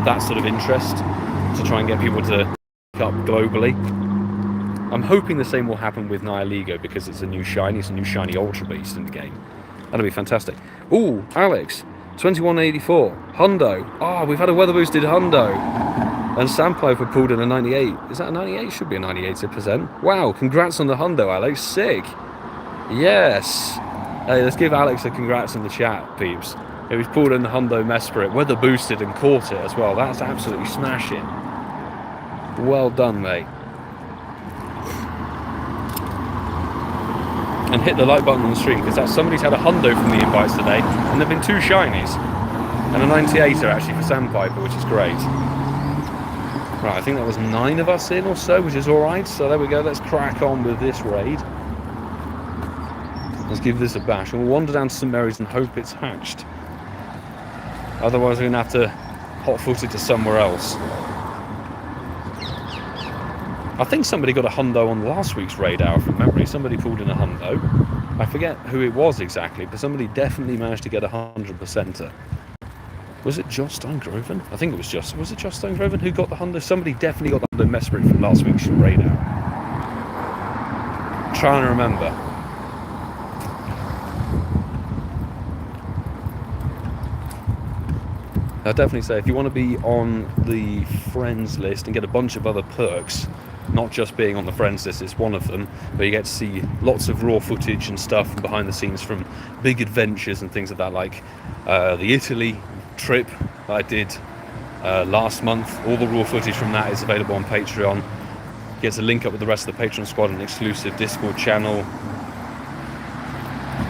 that sort of interest, to try and get people to pick up globally. I'm hoping the same will happen with LunaLouGB, because it's a new shiny, Ultra Beast in the game. That'll be fantastic. Ooh, Alex, 2184, Hundo. Oh, we've had a weather boosted Hundo. And Sandpiper pulled in a 98. Is that a 98? Should be a 98%. Wow, congrats on the Hundo, Alex. Sick. Yes. Hey, let's give Alex a congrats in the chat, peeps. He's pulled in the Hundo Mesprit, weather boosted, and caught it as well. That's absolutely smashing. Well done, mate. And hit the like button on the stream, because somebody's had a Hundo from the invites today, and there've been 2 shinies. And a 98er actually for Sandpiper, which is great. Right, I think that was 9 of us in or so, which is alright. So there we go, let's crack on with this raid. Let's give this a bash, and we'll wander down to St Mary's and hope it's hatched. Otherwise we're going to have to hot-foot it to somewhere else. I think somebody got a Hundo on last week's raid hour from memory. Somebody pulled in a Hundo. I forget who it was exactly, but somebody definitely managed to get a 100%er. Was it Josh Steingroven? I think it was Josh. Was it Josh Steingroven who got the Hundo? Somebody definitely got the Hundo Mesprit from last week's raid hour. I'm trying to remember. I'd definitely say if you want to be on the friends list and get a bunch of other perks, not just being on the friends list is one of them, but you get to see lots of raw footage and stuff from behind the scenes from big adventures and things like that, like the Italy trip I did last month. All the raw footage from that is available on Patreon. You get to link up with the rest of the Patreon squad, an exclusive Discord channel,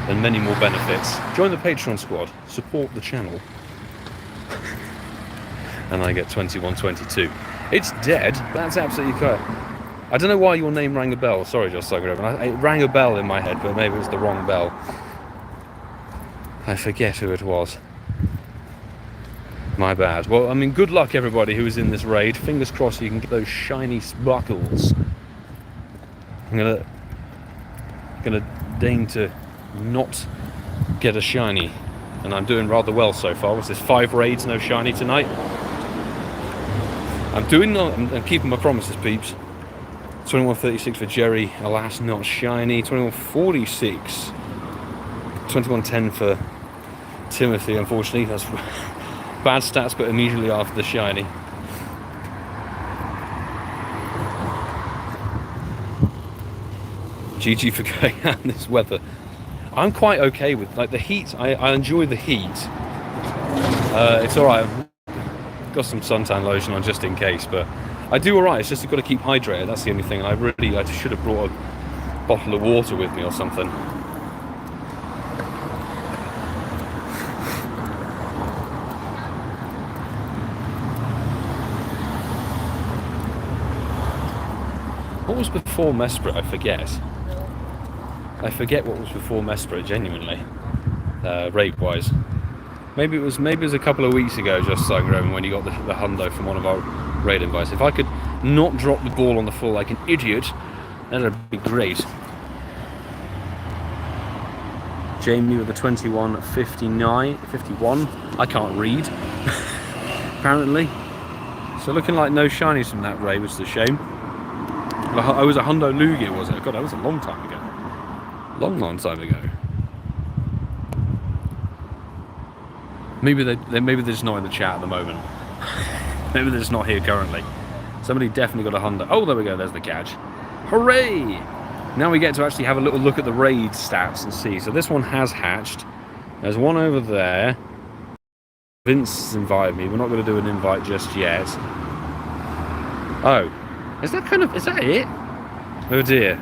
and many more benefits. Join the Patreon squad, support the channel. And I get 2122. It's dead. That's absolutely correct. I don't know why your name rang a bell. Sorry, Josh Suggerman. It rang a bell in my head, but maybe it was the wrong bell. I forget who it was. My bad. Well, I mean, good luck everybody who is in this raid. Fingers crossed you can get those shiny sparkles. I'm gonna deign to not get a shiny, and I'm doing rather well so far. What's this? 5 raids, no shiny tonight. I'm keeping my promises, peeps. 2136 for Jerry, alas, not shiny. 2146. 2110 for Timothy, unfortunately. That's bad stats, but immediately after the shiny. GG for going out in this weather. I'm quite okay with, like, the heat. I enjoy the heat. It's alright. Got some suntan lotion on just in case, but I do alright. It's just you've got to keep hydrated. That's the only thing. I should have brought a bottle of water with me or something. What was before Mesprit? I forget. I forget what was before Mesprit, genuinely. Raid-wise. Maybe it was a couple of weeks ago, just so when you got the hundo from one of our raid invites. If I could not drop the ball on the floor like an idiot, that'd be great. Jamie with the 21.51. I can't read, apparently. So looking like no shinies from that raid, which is a shame. I was a LunaLouGB, was it? God, that was a long time ago. Long time ago. Maybe they're just not in the chat at the moment. Maybe they're just not here currently. Somebody definitely got a hundo. Oh, there we go. There's the catch. Hooray! Now we get to actually have a little look at the raid stats and see. So this one has hatched. There's one over there. Vince invited me. We're not going to do an invite just yet. Oh, is that it? Oh dear.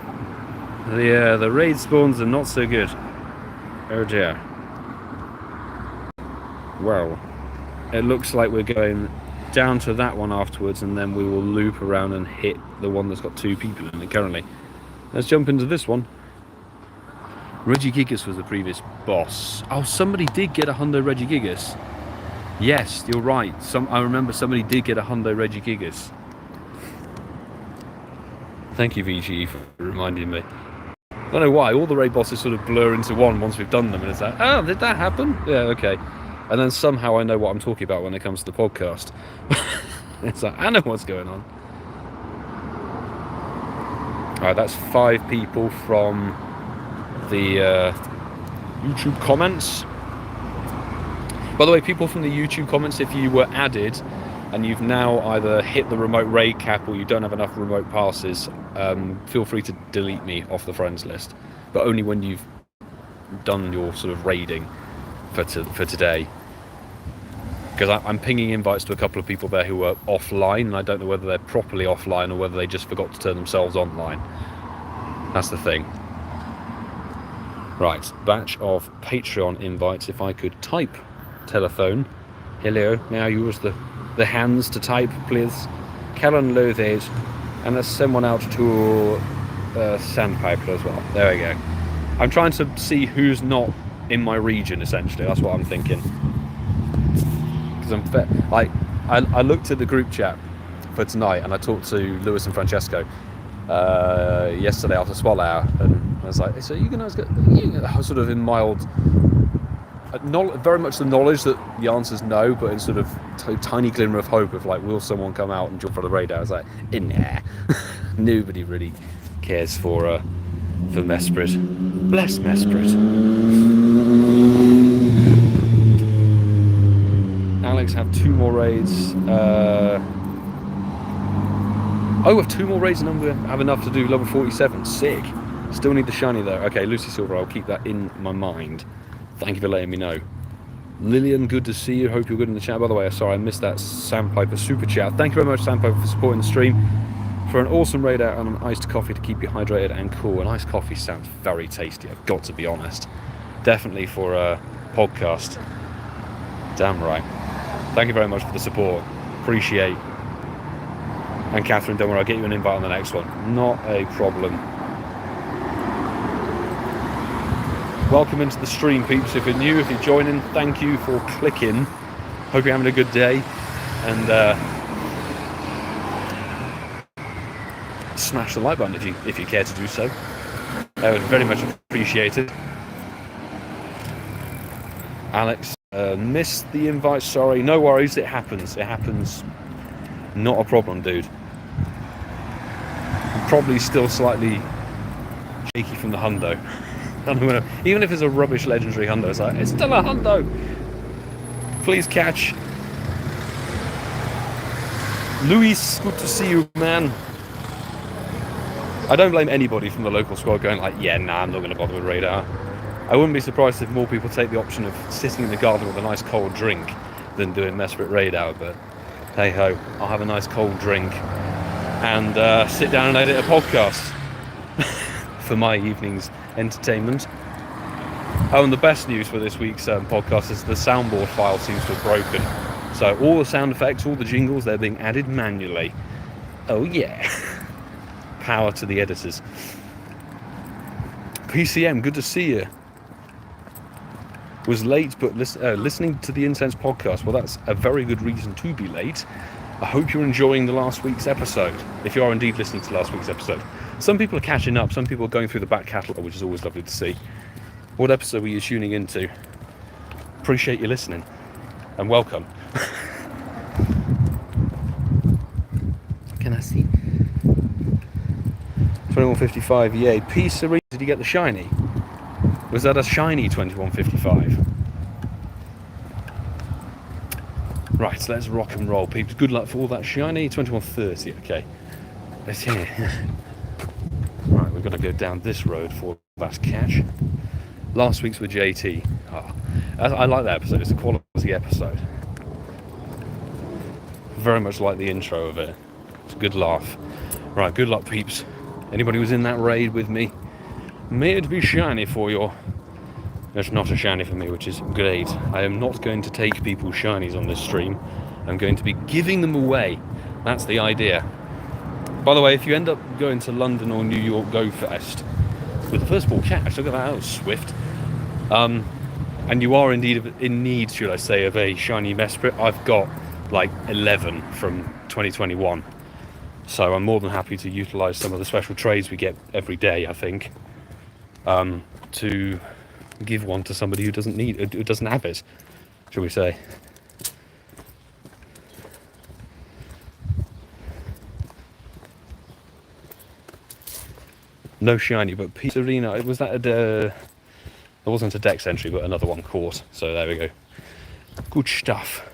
The raid spawns are not so good. Oh dear. Well, it looks like we're going down to that one afterwards, and then we will loop around and hit the one that's got 2 people in it currently. Let's jump into this one. RegGigas was the previous boss. Oh, somebody did get a hundo RegGigas. Yes, you're right. I remember somebody did get a hundo RegGigas. Thank you, VG, for reminding me. I don't know why. All the raid bosses sort of blur into one once we've done them, and it's like, oh, did that happen? Yeah, okay. And then somehow I know what I'm talking about when it comes to the podcast. It's like, I know what's going on. Alright, that's 5 people from the YouTube comments. By the way, people from the YouTube comments, if you were added and you've now either hit the remote raid cap or you don't have enough remote passes, feel free to delete me off the friends list. But only when you've done your sort of raiding for today. Because I'm pinging invites to a couple of people there who are offline, and I don't know whether they're properly offline or whether they just forgot to turn themselves online. That's the thing. Right, batch of Patreon invites. If I could type telephone. Hello, now use the hands to type, please. Kellen Lothes, and let's send one out to Sandpiper as well. There we go. I'm trying to see who's not in my region, essentially. That's what I'm thinking. I looked at the group chat for tonight, and I talked to Lewis and Francesco yesterday after Swallow Hour, and I was like, so you guys got sort of in mild, very much the knowledge that the answer's no, but in sort of tiny glimmer of hope of like, will someone come out and jump for the radar? I was like, nah. Nobody really cares for Mesprit. Bless Mesprit. Alex have 2 more raids. We have 2 more raids and then we have enough to do level 47. Sick. Still need the shiny though. Okay, LucySilver, I'll keep that in my mind. Thank you for letting me know. Lillian, good to see you. Hope you're good in the chat. By the way, sorry I missed that Sandpiper super chat. Thank you very much, Sandpiper, for supporting the stream. For an awesome raid out and an iced coffee to keep you hydrated and cool. An iced coffee sounds very tasty, I've got to be honest. Definitely for a podcast. Damn right. Thank you very much for the support. Appreciate. And Catherine, don't worry, I'll get you an invite on the next one. Not a problem. Welcome into the stream, peeps. If you're new, if you're joining, thank you for clicking. Hope you're having a good day. And smash the like button if you care to do so. That would very much appreciated. Alex, missed the invite, sorry. No worries, it happens. It happens. Not a problem, dude. I'm probably still slightly shaky from the hundo. Even if it's a rubbish legendary hundo, it's like, it's still a hundo. Please catch. Luis, good to see you, man. I don't blame anybody from the local squad going like, yeah, nah, I'm not going to bother with radar. I wouldn't be surprised if more people take the option of sitting in the garden with a nice cold drink than doing Mesprit raid out, but hey ho, I'll have a nice cold drink and sit down and edit a podcast for my evening's entertainment. Oh, and the best news for this week's podcast is the soundboard file seems to have broken. So all the sound effects, all the jingles, they're being added manually. Oh yeah. Power to the editors. PCM, good to see you. Was late, but listening to the Incense podcast, well, that's a very good reason to be late. I hope you're enjoying the last week's episode, if you are indeed listening to last week's episode. Some people are catching up, some people are going through the back catalogue, which is always lovely to see. What episode were you tuning into? Appreciate you listening, and welcome. Can I see? 2155, yay. Peace, did you get the shiny? Was that a shiny 2155? Right, let's rock and roll, peeps. Good luck for all that shiny. 2130, okay. Let's hear. Right, we've got to go down this road for that catch. Last week's with JT. Oh, I like that episode. It's a quality episode. Very much like the intro of it. It's a good laugh. Right, good luck, peeps. Anybody who's in that raid with me, may it be shiny for you. It's not a shiny for me, which is great. I am not going to take people's shinies on this stream. I'm going to be giving them away. That's the idea. By the way, if you end up going to London or New York Go Fest with the first ball catch, look at that, that was swift. And you are indeed in need, should I say, of a shiny Mesprit. I've got like 11 from 2021. So I'm more than happy to utilise some of the special trades we get every day, I think, to give one to somebody who doesn't have it, shall we say. No shiny, but Pizza Arena, was that it wasn't a Dex entry, but another one caught, so there we go. Good stuff.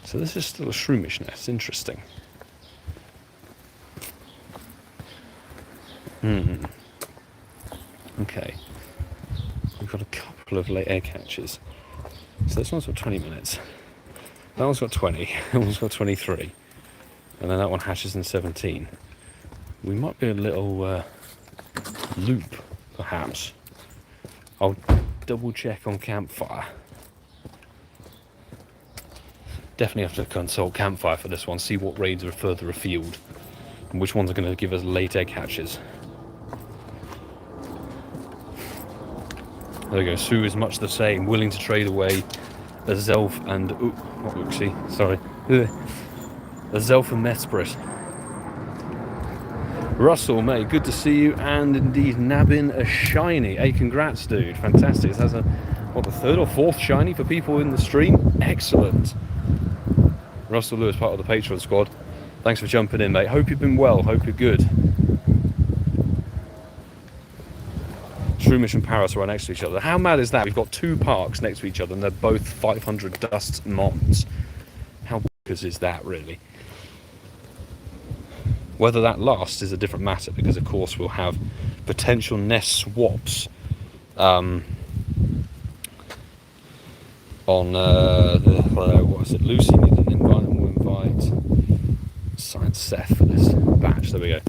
So this is still a shroomish nest, interesting. Okay. We've got a couple of late air catches. So this one's got 20 minutes. That one's got 20. That one's got 23. And then that one hatches in 17. We might be a little loop, perhaps. I'll double check on Campfire. Definitely have to consult Campfire for this one, see what raids are further afield, and which ones are going to give us late egg hatches. There we go, Sue is much the same, willing to trade away a Zelf and... Ooh, not Lucy, sorry. A Zelf and Mesprit. Russell, mate, good to see you, and indeed nabbing a shiny. Hey, congrats, dude, fantastic. That's the third or fourth shiny for people in the stream? Excellent. Russell Lewis, part of the Patreon squad. Thanks for jumping in, mate. Hope you've been well. Hope you're good. Shroomish and Paris are right next to each other. How mad is that? We've got two parks next to each other and they're both 500 dust mons. How bonkers is that, really? Whether that lasts is a different matter, because of course we'll have potential nest swaps on what is it? Lucy needs an invite, and we'll invite Science Seth for this batch. There we go.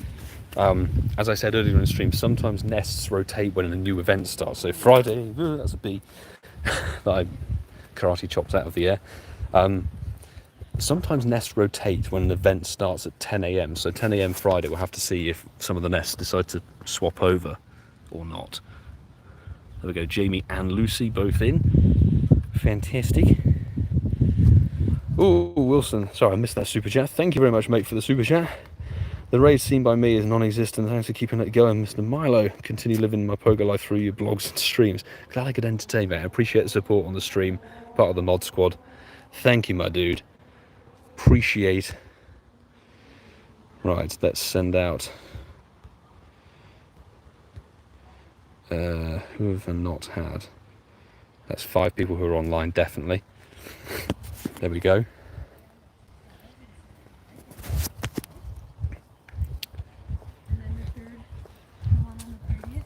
As I said earlier in the stream, sometimes nests rotate when a new event starts. So Friday, that's a bee that I karate chopped out of the air. Sometimes nests rotate when an event starts at 10 AM. So 10 AM Friday, we'll have to see if some of the nests decide to swap over or not. There we go, Jamie and Lucy both in. Fantastic. Oh, Wilson, sorry, I missed that super chat. Thank you very much, mate, for the super chat. The raid seen by me is non-existent. Thanks for keeping it going, Mr. Milo. Continue living my poker life through your blogs and streams. Glad I could entertain, mate. I appreciate the support on the stream. Part of the mod squad. Thank you, my dude. Appreciate. Right, let's send out. Who have I not had? That's 5 people who are online, definitely. There we go.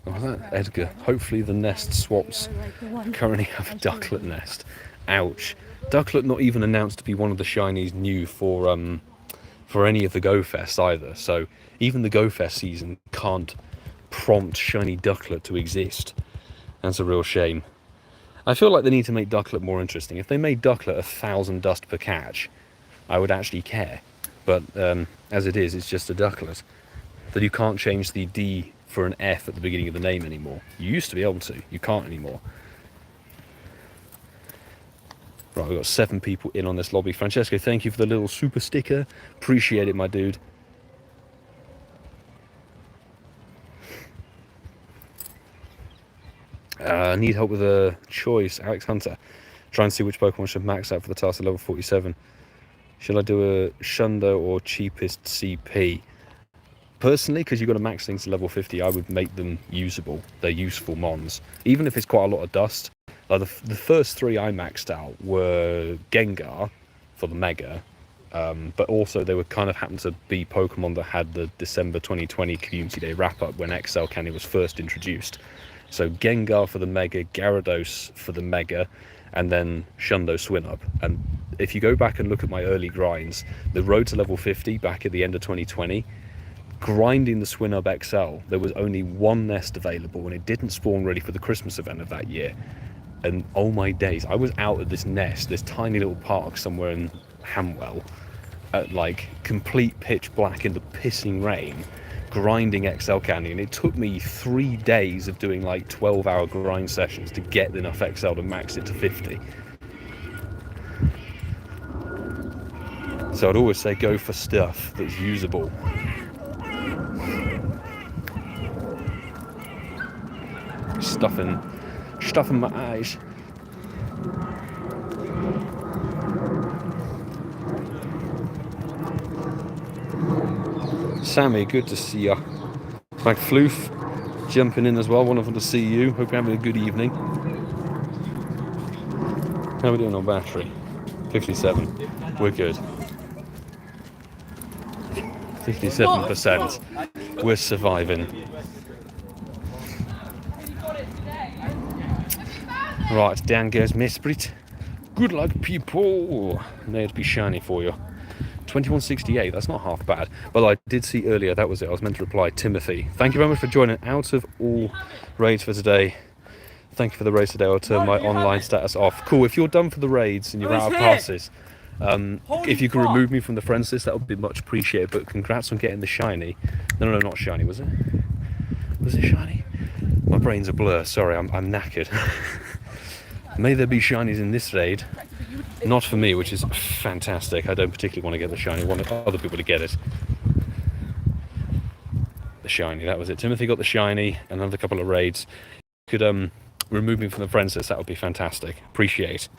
Oh, that Edgar. Hopefully the nest swaps. Currently have a ducklet nest. Ouch. Ducklet not even announced to be one of the shinies new for any of the Go Fest either. So even the Go Fest season can't prompt shiny ducklet to exist. That's a real shame. I feel like they need to make ducklet more interesting. If they made ducklet 1,000 dust per catch, I would actually care. but as it is, it's just a ducklet. That you can't change the D for an F at the beginning of the name anymore. You used to be able to, you can't anymore. Right, we've got 7 people in on this lobby. Francesco, thank you for the little super sticker. Appreciate it, my dude. Need help with a choice. Alex Hunter. Try and see which Pokemon should max out for the task at level 47. Should I do a Shundo or cheapest CP? Personally, because you've got to max things to level 50, I would make them usable. They're useful mons. Even if it's quite a lot of dust. Like the first 3 I maxed out were Gengar for the Mega, but also they were kind of happened to be Pokemon that had the December 2020 Community Day wrap-up when XL Candy was first introduced. So Gengar for the Mega, Gyarados for the Mega, and then Shundo Swinub. And if you go back and look at my early grinds, the road to level 50 back at the end of 2020, grinding the Swinub XL, there was only 1 nest available, and it didn't spawn ready for the Christmas event of that year. And oh my days, I was out at this nest, this tiny little park somewhere in Hamwell, at like complete pitch black in the pissing rain, grinding XL Candy, and it took me 3 days of doing like 12-hour grind sessions to get enough XL to max it to 50. So I'd always say go for stuff that's usable. Stuffing my eyes. Sammy, good to see ya. McFloof jumping in as well. Wonderful to see you. Hope you're having a good evening. How are we doing on battery? 57. We're good. 57%. We're surviving. Right, down goes Mesprit. Good luck, people. May it be shiny for you. 2168, that's not half bad. But I did see earlier, that was it. I was meant to reply, Timothy. Thank you very much for joining. Out of all raids for today, thank you for the raids today. I'll turn my online status off. Cool, if you're done for the raids and you're out of passes, if you can remove me from the friends list, that would be much appreciated. But congrats on getting the shiny. No, not shiny, was it? Was it shiny? My brain's a blur, sorry, I'm knackered. May there be shinies in this raid. Not for me, which is fantastic. I don't particularly want to get the shiny. I want other people to get it. The shiny, that was it. Timothy got the shiny, another couple of raids. Could remove me from the friends list, that would be fantastic. Appreciate.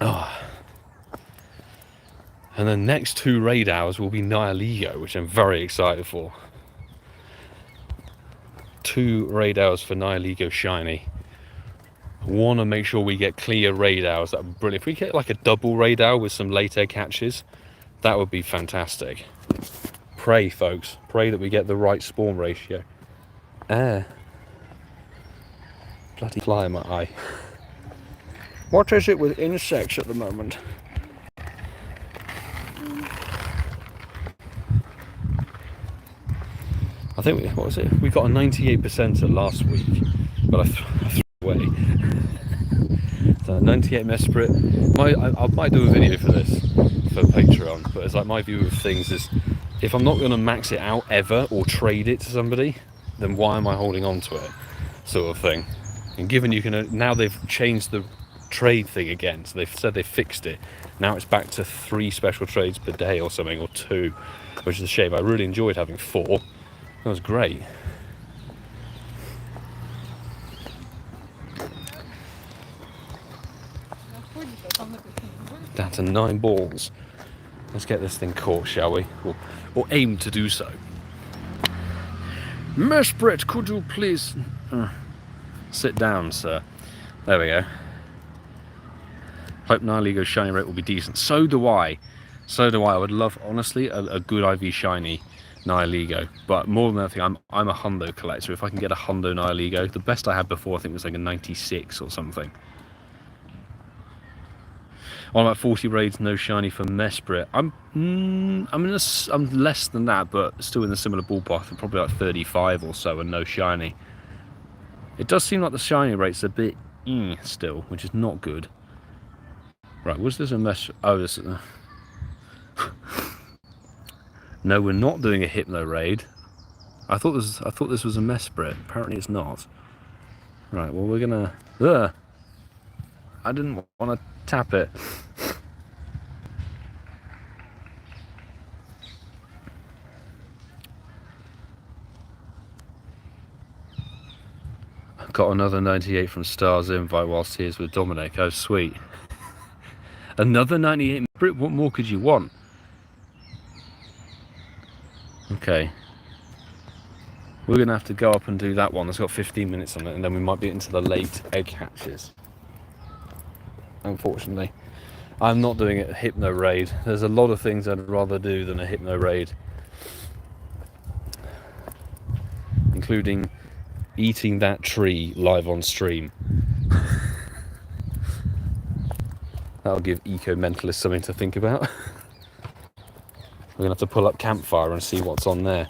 Oh. And the next 2 raid hours will be NihilEgo, which I'm very excited for. 2 raid hours for NihilEgo shiny. Want to make sure we get clear raid hours. That would be brilliant. If we get like a double raid hour with some late egg catches, that would be fantastic. Pray, folks. Pray that we get the right spawn ratio. Bloody fly in my eye. What is it with insects at the moment? I think, what was it? We got a 98% last week, but I threw away. So 98 Mesprit. I might do a video for this, for Patreon, but it's like my view of things is, if I'm not going to max it out ever, or trade it to somebody, then why am I holding on to it? Sort of thing. And given you can, now they've changed the trade thing again, so they've said they fixed it. Now it's back to 3 special trades per day or something, or 2, which is a shame. I really enjoyed having 4. That was great. Down to 9 balls. Let's get this thing caught, shall we? Or aim to do so. Mesprit, could you please sit down, sir? There we go. Hope NihilEgo shiny rate will be decent. So do I. So do I. I would love, honestly, a good IV shiny NihilEgo, but more than anything, I'm a hundo collector. If I can get a hundo NihilEgo, the best I had before I think was like a 96 or something. On about 40 raids, no shiny for Mesprit. I'm less than that, but still in a similar ballpark. Probably like 35 or so, and no shiny. It does seem like the shiny rate's a bit still, which is not good. Right, was this a mess? Oh, this is... No, we're not doing a hypno raid. I thought this was a Mesprit. Apparently it's not. Right, well we're gonna... Ugh! I didn't want to tap it. Got another 98 from Star's invite whilst he is with Dominic. Oh, sweet. Another 98. What more could you want? Okay. We're going to have to go up and do that one. That's got 15 minutes on it, and then we might be into the late egg hatches. Unfortunately. I'm not doing a hypno raid. There's a lot of things I'd rather do than a hypno raid. Including eating that tree live on stream. That'll give eco-mentalists something to think about. We're gonna have to pull up Campfire and see what's on there.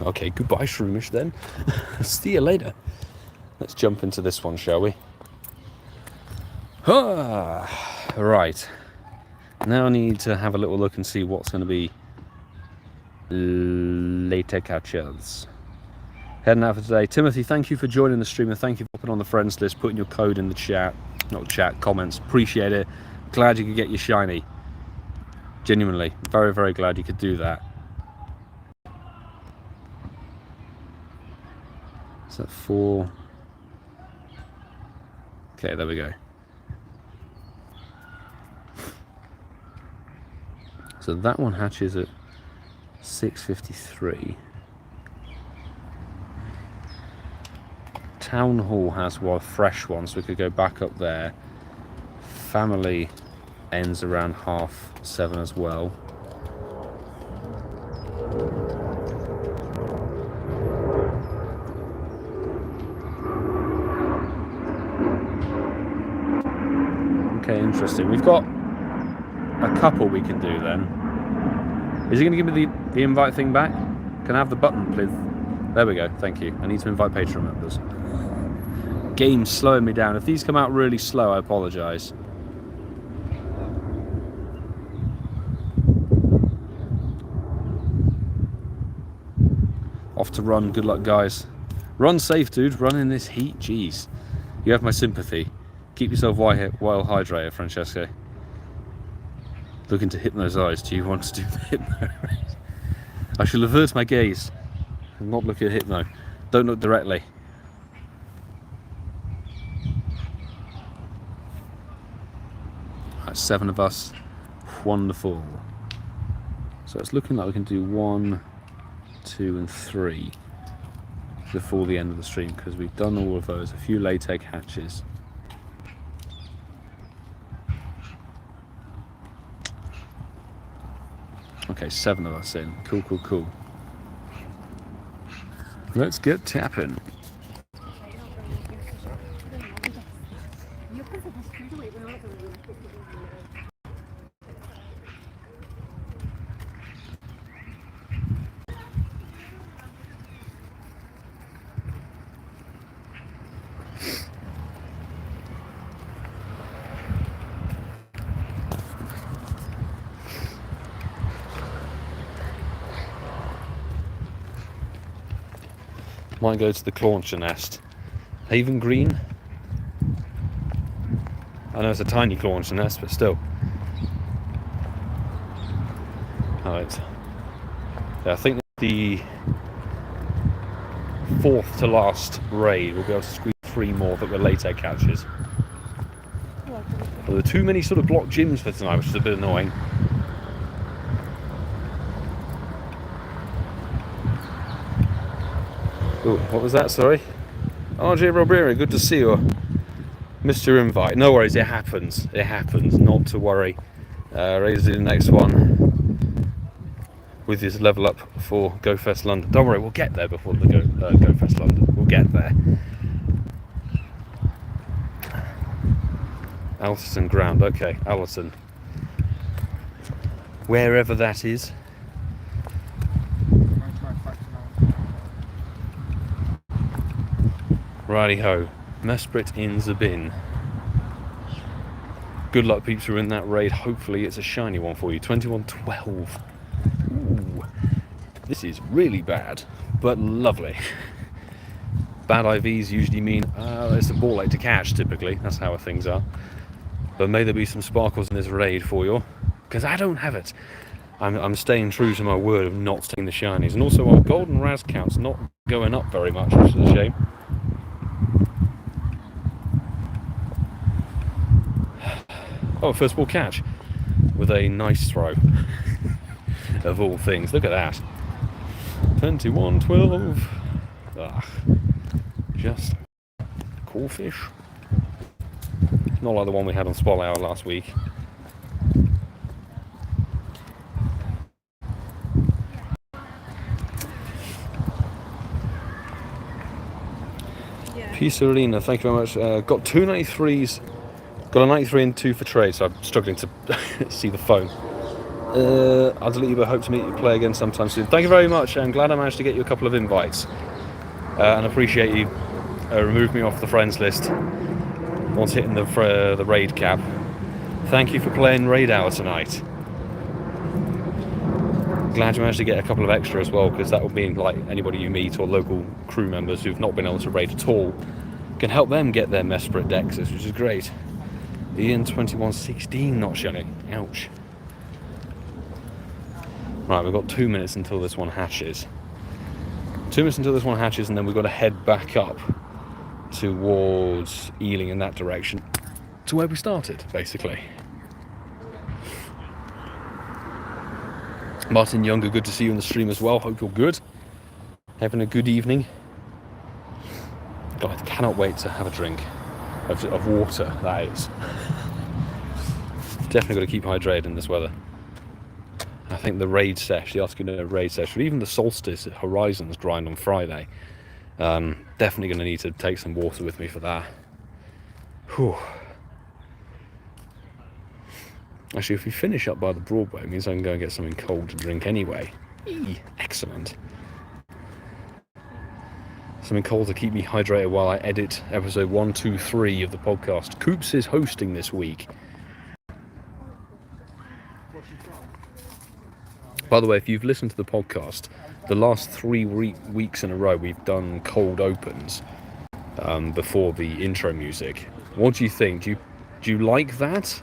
Okay, goodbye Shroomish then. See you later. Let's jump into this one, shall we? Right. Now I need to have a little look and see what's going to be later catches. Heading out for today. Timothy, thank you for joining the stream and thank you for putting on the friends list, putting your code in the chat. Not chat, comments. Appreciate it. Glad you could get your shiny. Genuinely. Very, very glad you could do that. Is that 4? Okay, there we go. So that one hatches at 6:53. Town Hall has one fresh one, so we could go back up there. Family ends around 7:30 as well. Okay, interesting. We've got a couple we can do then. Is he going to give me the invite thing back? Can I have the button, please? There we go, thank you. I need to invite Patreon members. Game's slowing me down. If these come out really slow, I apologise. Off to run, good luck guys. Run safe, dude, run in this heat, jeez. You have my sympathy. Keep yourself well hydrated, Francesco. Look into Hypno's eyes. Do you want to do the Hypno? I shall avert my gaze and not look at Hypno. Don't look directly. Right, 7 of us. Wonderful. So it's looking like we can do 1, 2 and 3 before the end of the stream because we've done all of those. A few late egg hatches. Okay, 7 of us in. Cool, cool, cool. Let's get tapping. Might go to the Clauncher nest. Haven Green? I know it's a tiny Clauncher nest, but still. Alright. Yeah, I think the 4th to last raid we'll be able to squeeze 3 more that were late egg catches. Well, there are too many sort of block gyms for tonight, which is a bit annoying. Oh, what was that? Sorry. RayRayszer, good to see you. Missed your invite. No worries, it happens. It happens, not to worry. Ray's the next one with his level up for GoFest London. Don't worry, we'll get there before the GoFest London. We'll get there. Alton Ground, okay, Alton. Wherever that is. Righty-ho. Mesprit in the bin. Good luck, peeps, who are in that raid. Hopefully it's a shiny one for you. 2112. Ooh. This is really bad, but lovely. Bad IVs usually mean it's a ball late to catch, typically. That's how things are. But may there be some sparkles in this raid for you, because I don't have it. I'm staying true to my word of not taking the shinies. And also our golden Raz count's not going up very much, which is a shame. Oh, first ball catch with a nice throw. Of all things. Look at that. 21-12. Ah, just cool fish. Not like the one we had on Spot Hour last week. Peace Arena, thank you very much. Got 293s. Got a 93 and 2 for trade, so I'm struggling to see the phone. I'll delete you, but hope to meet you play again sometime soon. Thank you very much. I'm glad I managed to get you a couple of invites. And appreciate you removed me off the friends list once hitting the raid cap. Thank you for playing Raid Hour tonight. Glad you managed to get a couple of extra as well, because that would mean like anybody you meet or local crew members who've not been able to raid at all can help them get their Mesprit dexes, which is great. Ian 2116 not showing. Ouch. Right, we've got 2 minutes until this one hatches. 2 minutes until this one hatches, and then we've got to head back up towards Ealing in that direction to where we started, basically. Martyn Younger, good to see you in the stream as well. Hope you're good. Having a good evening. God, I cannot wait to have a drink of water, that is. Definitely got to keep hydrated in this weather. I think the raid sesh, the Articuno raid sesh, or even the Solstice at Horizons grind on Friday. Definitely going to need to take some water with me for that. Whew. Actually, if we finish up by the Broadway, it means I can go and get something cold to drink anyway. Excellent. Something cold to keep me hydrated while I edit episode 123 of the podcast. Coops is hosting this week. By the way, if you've listened to the podcast, the last 3 weeks in a row we've done cold opens before the intro music. What do you think? Do you like that?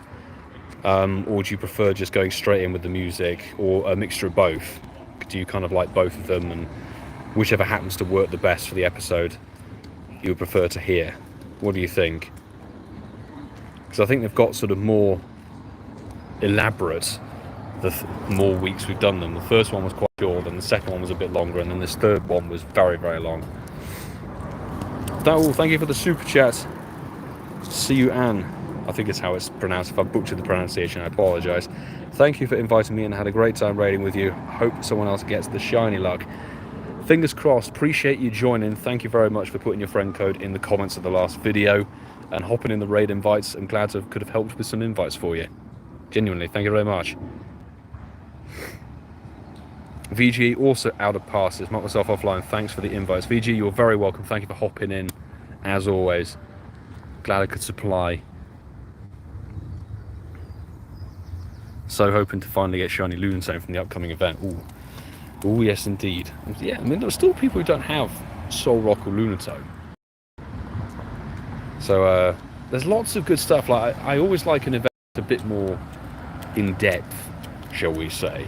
Or do you prefer just going straight in with the music, or a mixture of both? Do you kind of like both of them, and whichever happens to work the best for the episode you would prefer to hear? What do you think? Because I think they've got sort of more elaborate the more weeks we've done them. The first one was quite short, and the second one was a bit longer, and then this third one was very, very long. Thank you for the super chat. See you, Anne. I think it's how it's pronounced. If I butchered the pronunciation, I apologise. Thank you for inviting me, and had a great time raiding with you. Hope someone else gets the shiny luck. Fingers crossed. Appreciate you joining. Thank you very much for putting your friend code in the comments of the last video and hopping in the raid invites. I'm glad to could have helped with some invites for you. Genuinely, thank you very much. VG also out of passes. Mark myself offline. Thanks for the invites. VG, you're very welcome. Thank you for hopping in, as always. Glad I could supply. So hoping to finally get shiny Lunatone from the upcoming event. Ooh, yes indeed. Yeah, I mean, there are still people who don't have Soul Rock or Lunatone. So there's lots of good stuff. Like I always like an event a bit more in depth, shall we say.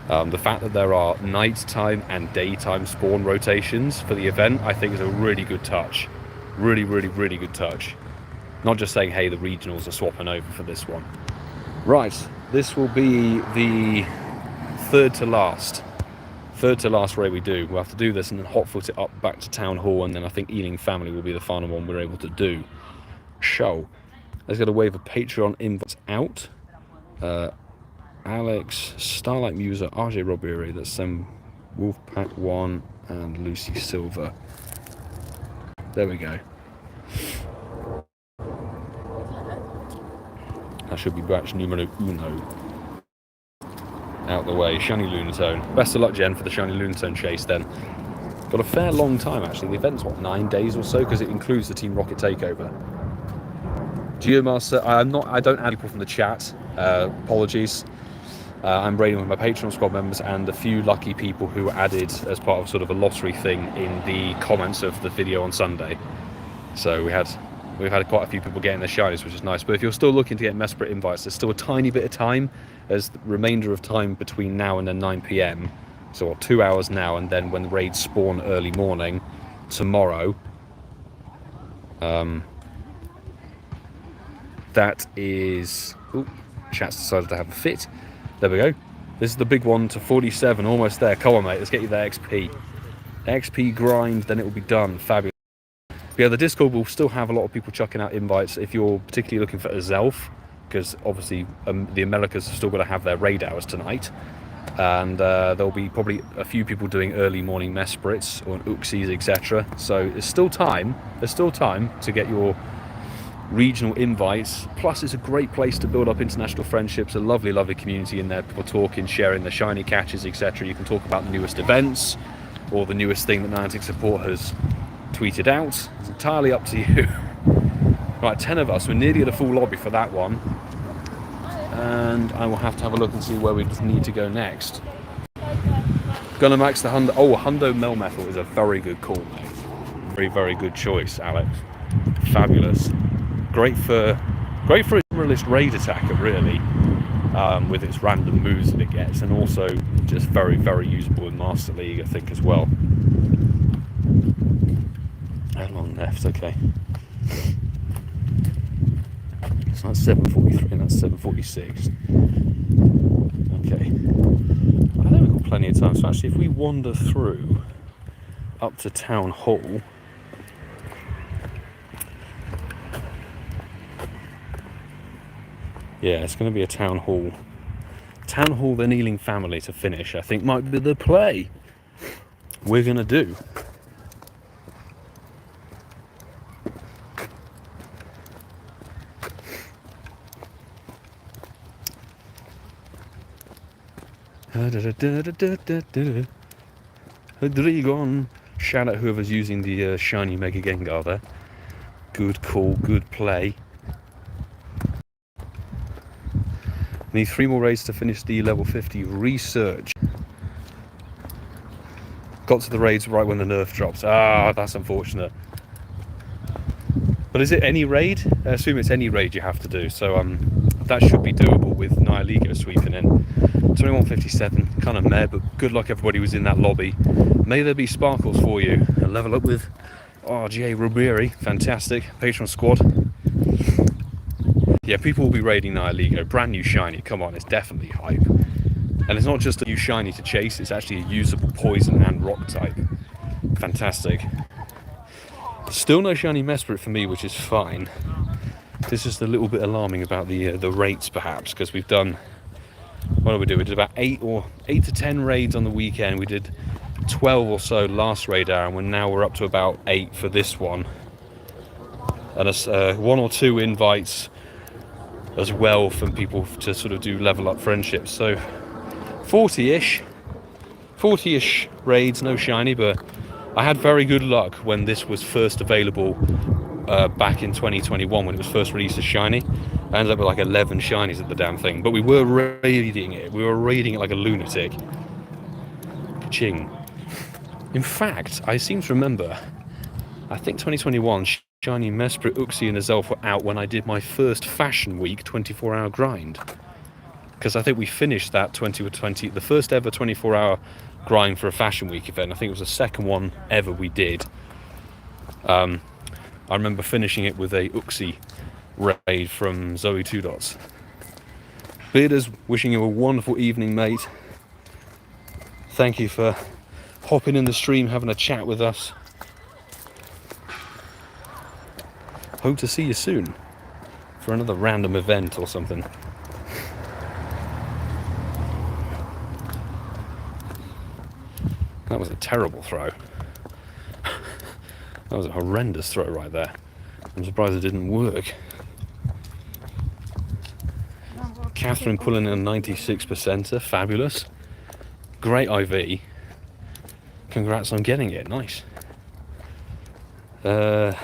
The fact that there are nighttime and daytime spawn rotations for the event, I think is a really good touch. Really, really, really good touch. Not just saying, hey, the regionals are swapping over for this one. Right, this will be the third to last raid we do. We'll have to do this and then hotfoot it up back to Town Hall, and then I think Ealing Family will be the final one we're able to do. So, let's get a wave of Patreon invites out. Alex, Starlight Muser, RJ Robbery, that's some Wolfpack 1 and LucySilver. There we go. That should be batch numero uno. Out the way. Shiny Lunatone. Best of luck, Jen, for the shiny Lunatone chase then. Got a fair long time actually. The event's what, 9 days or so, because it includes the Team Rocket takeover. Geomaster, I don't add people from the chat. Apologies. I'm raiding with my Patreon squad members and a few lucky people who added as part of sort of a lottery thing in the comments of the video on Sunday. So we've had quite a few people getting their shinies, which is nice. But if you're still looking to get Mesprit invites, there's still a tiny bit of time. There's the remainder of time between now and then 9 PM. So 2 hours now, and then when the raids spawn early morning tomorrow. That is... Ooh, chat's decided to have a fit. There we go. This is the big one to 47, almost there. Come on, mate, let's get you the XP. XP grind, then it will be done. Fabulous. But yeah, the Discord will still have a lot of people chucking out invites if you're particularly looking for a Zelf, because obviously the Americas have still got to have their raid hours tonight. And there'll be probably a few people doing early morning Mesprits or Uxies, etc. So there's still time to get your regional invites. Plus it's a great place to build up international friendships, a lovely community in there, people talking, sharing the shiny catches, etc. You can talk about the newest events or the newest thing that Niantic Support has tweeted out. It's entirely up to you. Right, 10 of us, we're nearly at a full lobby for that one, and I will have to have a look and see where we need to go next. Gonna max the Hundo. Oh, Hundo Melmetal is a very good call, mate. Very good choice, Alex. Fabulous. Great for a generalist raid attacker, really, with its random moves that it gets, and also just very usable in Master League, I think, as well. How long left? Okay. So that's 7:43 and that's 7:46. Okay. I think we've got plenty of time. So actually, if we wander through up to Town Hall. Yeah, it's going to be a Town Hall. Town Hall, the Kneeling Family to finish, I think might be the play we're going to do. Dragon. Shout out whoever's using the shiny Mega Gengar there. Good call, good play. Need 3 more raids to finish the level 50 research. Got to the raids right when the nerf drops. Ah, that's unfortunate. But is it any raid? I assume it's any raid you have to do. So that should be doable with LunaLouGB sweeping in. 2157, kind of meh, but good luck everybody who's in that lobby. May there be sparkles for you. A level up with RayRayszer, fantastic. Patreon squad. Yeah, people will be raiding LunaLouGB. Brand new shiny, come on, it's definitely hype. And it's not just a new shiny to chase, it's actually a usable poison and rock type. Fantastic. Still no shiny Mesprit for me, which is fine. This is a little bit alarming about the rates, perhaps, because we've done... What did we do? We did about 8 to 10 raids on the weekend. We did 12 or so last raid hour, and now we're up to about 8 for this one. And 1 or 2 invites as well from people to sort of do level up friendships. So 40-ish raids, no shiny, but I had very good luck when this was first available back in 2021 when it was first released as shiny. I ended up with like 11 shinies at the damn thing, but we were raiding it. We were raiding it like a lunatic. Ka-ching. In fact, I seem to remember, I think 2021 shiny Mesprit, Uxie and Azelf were out when I did my first Fashion Week 24-hour grind. Because I think we finished that the first ever 24-hour grind for a Fashion Week event. I think it was the second one ever we did. I remember finishing it with a Uxie raid from Zoe 2 Dots. Bearders, wishing you a wonderful evening, mate. Thank you for hopping in the stream, having a chat with us. Hope to see you soon for another random event or something. That was a terrible throw. That was a horrendous throw right there. I'm surprised it didn't work. Catherine pulling in a 96%er, fabulous. Great IV. congrats on getting it. Nice. Thank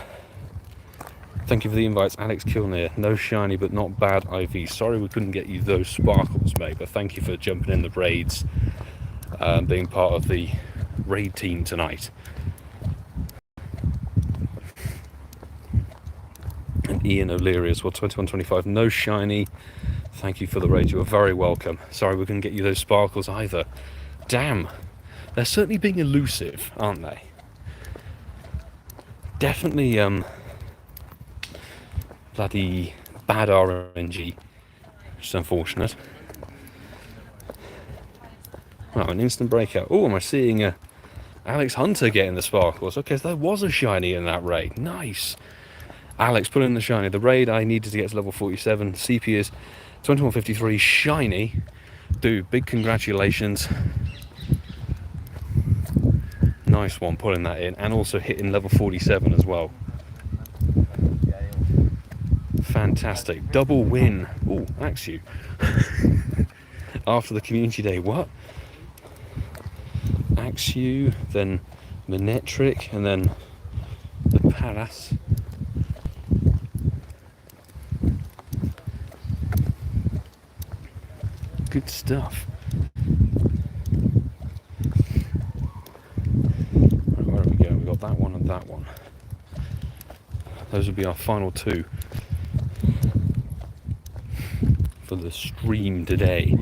you for the invites, Alex Kilnear. No shiny but not bad IV. Sorry we couldn't get you those sparkles, mate, but thank you for jumping in the raids, being part of the raid team tonight. And Ian O'Leary as well, 2125. No shiny. Thank you for the raid. You are very welcome. Sorry we couldn't get you those sparkles either. Damn. They're certainly being elusive, aren't they? Definitely, bloody bad RNG, which is unfortunate. Wow, an instant breakout. Oh, am I seeing Alex Hunter getting the sparkles? Okay, so there was a shiny in that raid. Nice. Alex, put in the shiny. The raid I needed to get to level 47. CP is 2153. Shiny. Dude, big congratulations. Nice one, pulling that in. And also hitting level 47 as well. Fantastic. Double win. Oh, axe you. After the community day. What? Axe you, then Manetric, and then the Palace. Good stuff. Right, where are we going? We've got that one and that one. Those will be our final two for the stream today.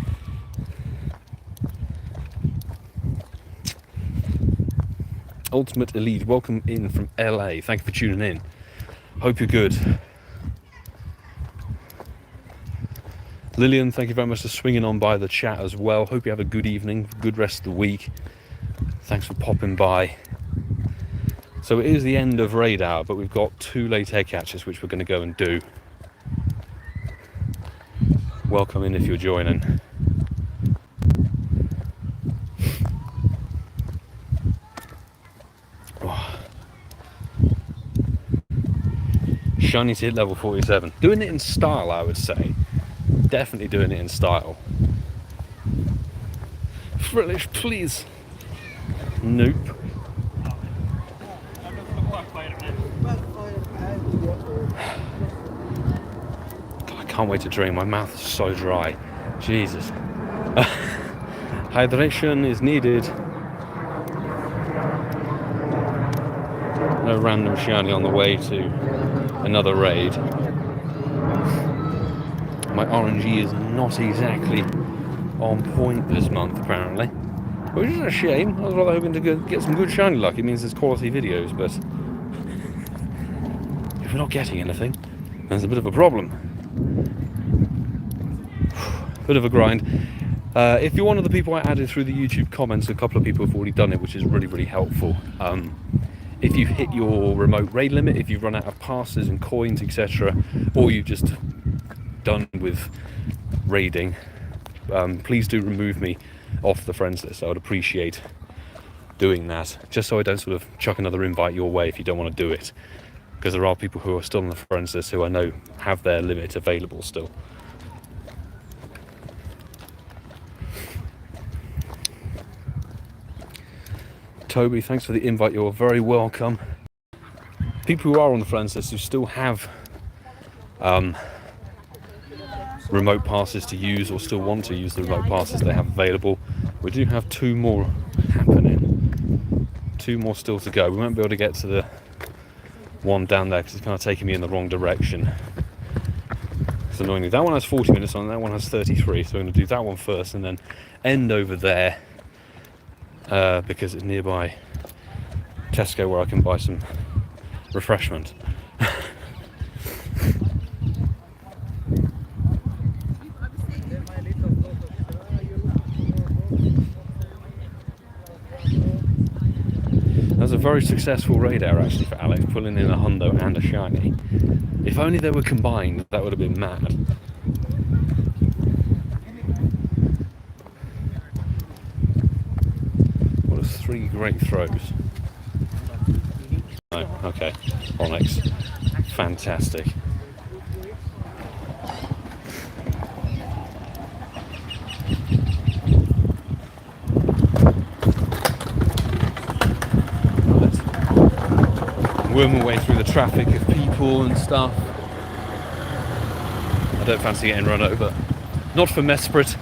Ultimate Elite, welcome in from LA. Thank you for tuning in. Hope you're good. Lillian, thank you very much for swinging on by the chat as well. Hope you have a good evening, good rest of the week. Thanks for popping by. So it is the end of raid hour, but we've got 2 late egg catches which we're going to go and do. Welcome in if you're joining. Oh. Shiny to hit level 47. Doing it in style, I would say. Definitely doing it in style. Frillish, please. Nope. God, I can't wait to drink. My mouth is so dry. Jesus. Hydration is needed. No random shiny on the way to another raid. My RNG is not exactly on point this month, apparently. Which is a shame. I was rather hoping to get some good shiny luck. It means there's quality videos, but if we're not getting anything, there's a bit of a problem. Bit of a grind. If you're one of the people I added through the YouTube comments, a couple of people have already done it, which is really, really helpful. If you hit your remote raid limit, if you've run out of passes and coins, etc., or you've just done with raiding, please do remove me off the friends list. I would appreciate doing that, just so I don't sort of chuck another invite your way if you don't want to do it, because there are people who are still on the friends list who I know have their limit available still. Toby, thanks for the invite. You're very welcome. People who are on the friends list who still have remote passes to use, or still want to use the remote passes they have available, we do have 2 more happening. 2 more still to go. We won't be able to get to the one down there because it's kind of taking me in the wrong direction. It's annoyingly, that one has 40 minutes on, that one has 33, so we're going to do that one first and then end over there, because it's nearby Tesco where I can buy some refreshment. That was a very successful raid hour actually for Alex, pulling in a hundo and a shiny. If only they were combined, that would have been mad. What are 3 great throws? Oh, okay. Onyx. Fantastic. worm my way through the traffic of people and stuff. I don't fancy getting run over. Not for Mesprit.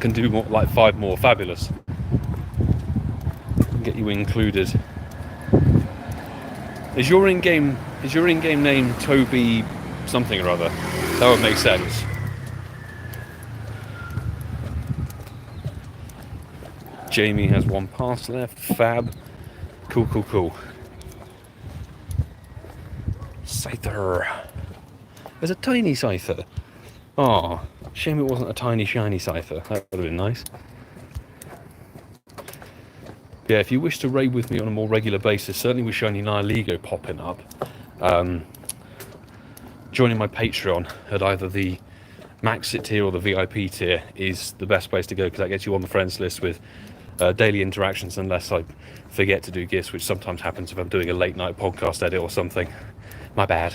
Can do more, like 5 more. Fabulous. Get you included. Is your in-game name Toby something or other? That would make sense. Jamie has 1 pass left. Fab. Cool, cool, cool. Scyther. There's a tiny Scyther. Oh, shame it wasn't a tiny shiny Scyther. That would have been nice. Yeah, if you wish to raid with me on a more regular basis, certainly with Shiny LunaLouGB popping up, joining my Patreon at either the Maxit tier or the VIP tier is the best place to go, because that gets you on the friends list with daily interactions, unless I forget to do gifts, which sometimes happens if I'm doing a late night podcast edit or something. My bad.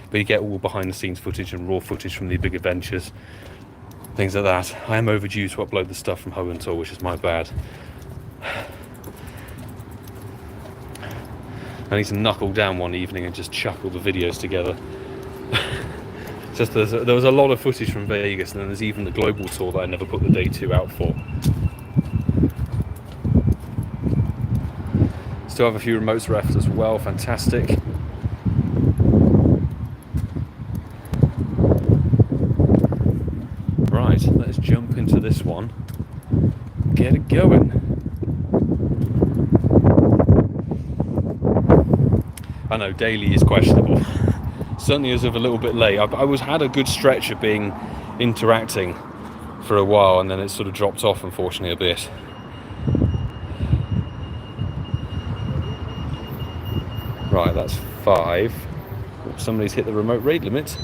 But you get all behind the scenes footage and raw footage from the big adventures, things like that. I am overdue to upload the stuff from Home and Tour, which is my bad. I need to knuckle down one evening and just chuck all the videos together. Just there was a lot of footage from Vegas, and then there's even the global tour that I never put the day 2 out for. Still have a few remotes left as well. Fantastic. Right, let's jump into this one. Get it going. I know daily is questionable. Certainly as of a little bit late. I had a good stretch of being interacting for a while, and then it sort of dropped off, unfortunately, a bit. Right, that's 5. Somebody's hit the remote raid limit.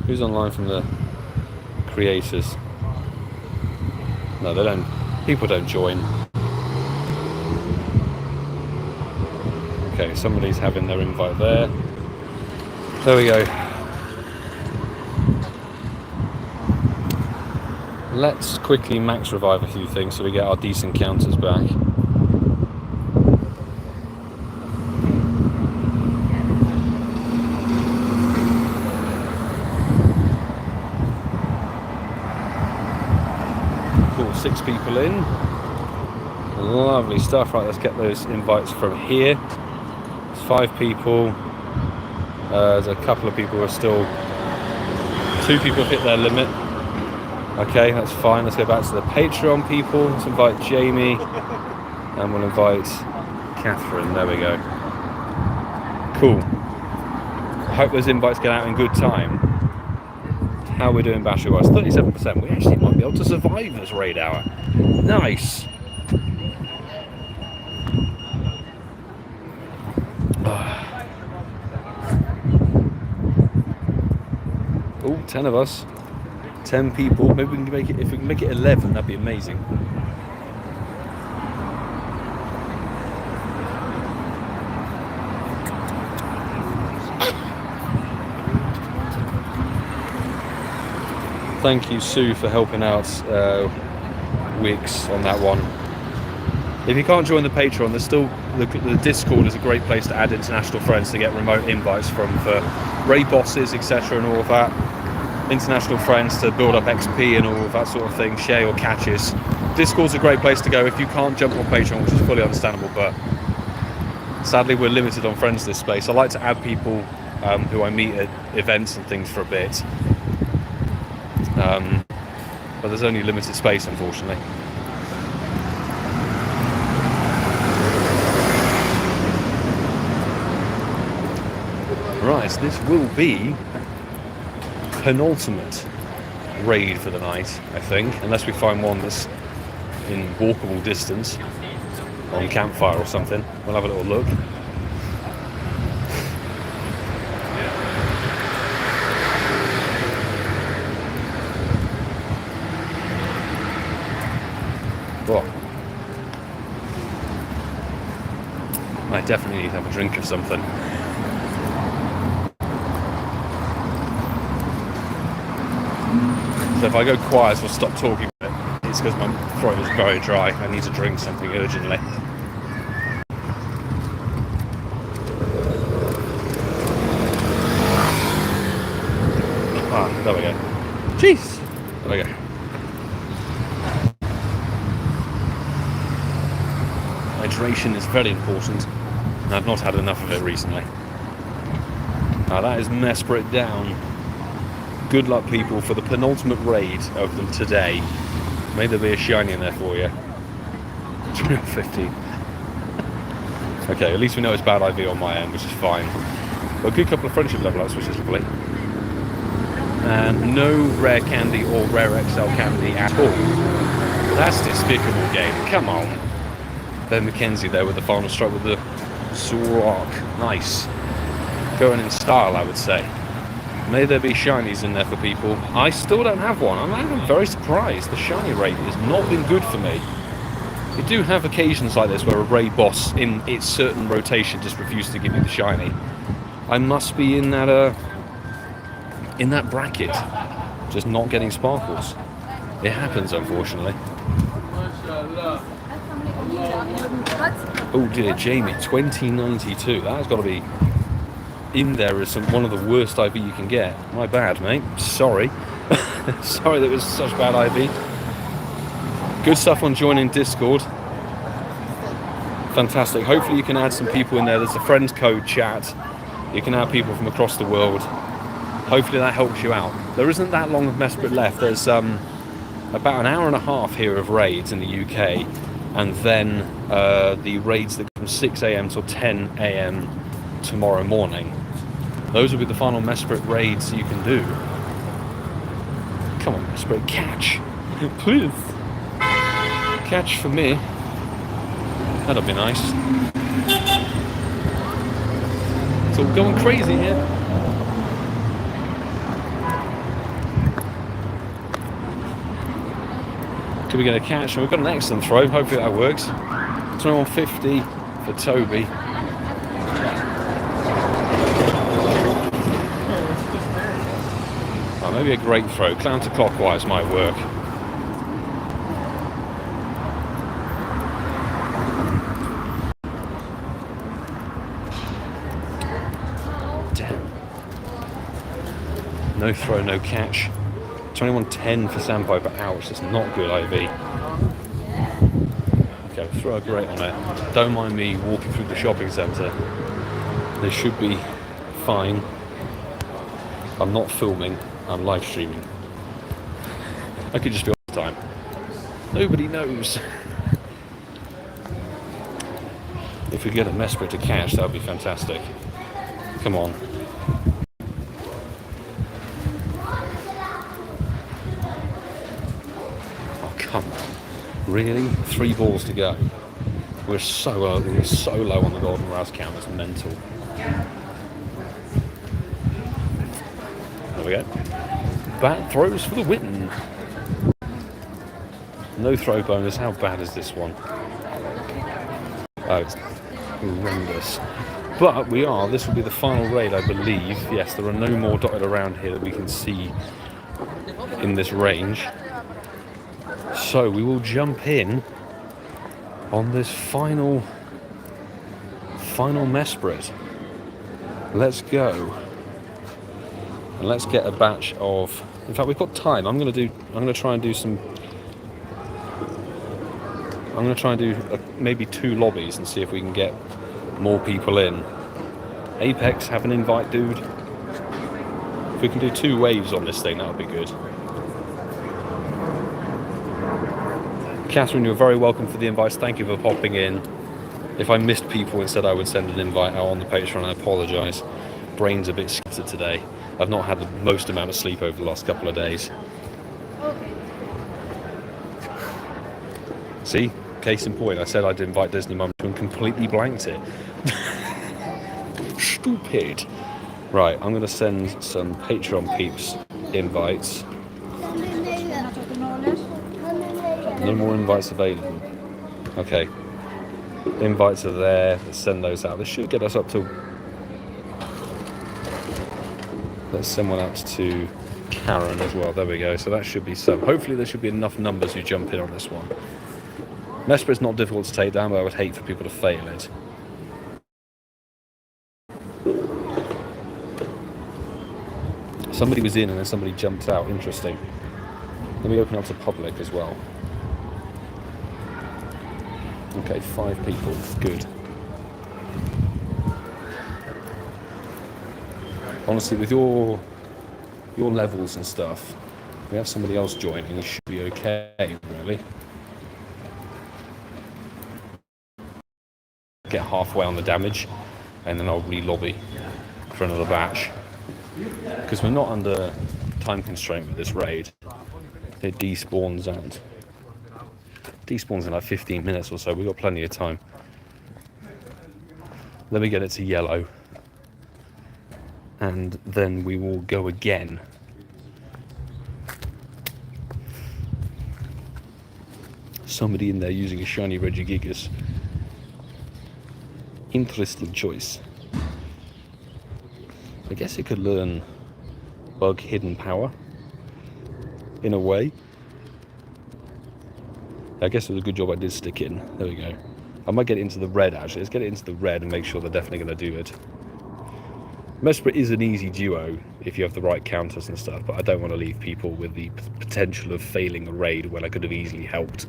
Who's online from the creators? No, they don't. People don't join. Okay, somebody's having their invite there. There we go. Let's quickly max revive a few things so we get our decent counters back. Cool, 6 people in. Lovely stuff. Right, let's get those invites from here. 5 people. There's a couple of people who are still... 2 people have hit their limit. Okay, that's fine. Let's go back to the Patreon people. Let's invite Jamie. And we'll invite Catherine. There we go. Cool. I hope those invites get out in good time. How are we doing battery-wise? 37%. We actually might be able to survive this raid hour. Nice. Oh, 10 of us. 10 people. Maybe we can make it, if we can make it 11, that'd be amazing. Thank you, Sue, for helping out Wix on that one. If you can't join the Patreon, there's still the Discord is a great place to add international friends to get remote invites from for raid bosses, etc., and all of that. International friends to build up XP and all of that sort of thing. Share your catches. Discord's a great place to go if you can't jump on Patreon, which is fully understandable. But sadly, we're limited on friends this space. I like to add people who I meet at events and things for a bit, but there's only limited space, unfortunately. Right, this will be penultimate raid for the night, I think, unless we find one that's in walkable distance on campfire or something. We'll have a little look. What? I definitely need to have a drink of something. So if I go quiet, we'll stop talking a bit. it's because my throat is very dry. I need to drink something urgently. Ah, there we go. Jeez! There we go. Hydration is very important. I've not had enough of it recently. Now that is Mesprit down. Good luck, people, for the penultimate raid of them today. May there be a shiny in there for you. 15. Okay, at least we know it's bad IV on my end, which is fine. But a good couple of friendship level ups, which is lovely. And no rare candy or rare XL candy at all. That's despicable, Gabe. Come on. Ben McKenzie there with the final stroke with the Zorark. Nice. Going in style, I would say. May there be shinies in there for people. I still don't have one. I'm very surprised. The shiny raid has not been good for me. We do have occasions like this where a raid boss in its certain rotation just refuses to give me the shiny. I must be in that bracket, just not getting sparkles. It happens, unfortunately. Oh dear, Jamie, 2092. That's got to be in there as one of the worst IV you can get. My bad, mate. Sorry. Sorry that it was such bad IV. Good stuff on joining Discord. Fantastic. Hopefully you can add some people in there. There's a friends code chat. You can add people from across the world. Hopefully that helps you out. There isn't that long of Mesprit left. There's about an hour and a half here of raids in the UK, and then the raids that go from 6 AM till 10 AM tomorrow morning. Those will be the final Mesprit raids you can do. Come on, Mesprit, catch! Please! Catch for me. That'll be nice. It's all going crazy here. Could we get a catch? We've got an excellent throw. Hopefully that works. 2150 for Toby. Oh, maybe a great throw. Counterclockwise might work. Damn. No throw, no catch. 2110 for Sandpiper. Ouch, that's not good IV. Okay, throw a great on it. Don't mind me walking through the shopping centre. They should be fine. I'm not filming, I'm live streaming. I could just be all the time. Nobody knows. If we get a Mesprit to catch, that would be fantastic. Come on. Really? 3 balls to go. We're so early. We're so low on the golden raz count. It's mental. There we go. Bat throws for the win. No throw bonus. How bad is this one? Oh, it's horrendous. But we are. This will be the final raid, I believe. Yes, there are no more dotted around here that we can see in this range. So we will jump in on this final Mesprit. Let's go. And let's get a batch of, in fact we've got time. I'm going to try and do maybe 2 lobbies and see if we can get more people in. Apex, have an invite, dude. If we can do 2 waves on this thing, that would be good. Catherine, you're very welcome for the invites. Thank you for popping in. If I missed people and said I would send an invite out on the Patreon, I apologise. Brain's a bit scattered today. I've not had the most amount of sleep over the last couple of days. See? Case in point, I said I'd invite AShinyMewtwoMum and completely blanked it. Stupid. Right, I'm going to send some Patreon peeps invites. No more invites available. Okay. Invites are there. Let's send those out. This should get us up to... Let's send one out to Karen as well. There we go. So that should be some. Hopefully there should be enough numbers who jump in on this one. Mesprit's not difficult to take down, but I would hate for people to fail it. Somebody was in and then somebody jumped out. Interesting. Let me open up to public as well. Okay, 5 people. Good. Honestly, with your levels and stuff, we have somebody else joining. It should be okay, really. Get halfway on the damage, and then I'll re-lobby for another batch. Because we're not under time constraint with this raid. It despawns in like 15 minutes or so. We've got plenty of time. Let me get it to yellow, and then we will go again. Somebody in there using a shiny Regigigas. Interesting choice. I guess it could learn bug hidden power in a way. I guess it was a good job I did stick in. There we go. I might get it into the red actually. Let's get it into the red and make sure they're definitely going to do it. Mesprit is an easy duo if you have the right counters and stuff, but I don't want to leave people with the potential of failing a raid when I could have easily helped.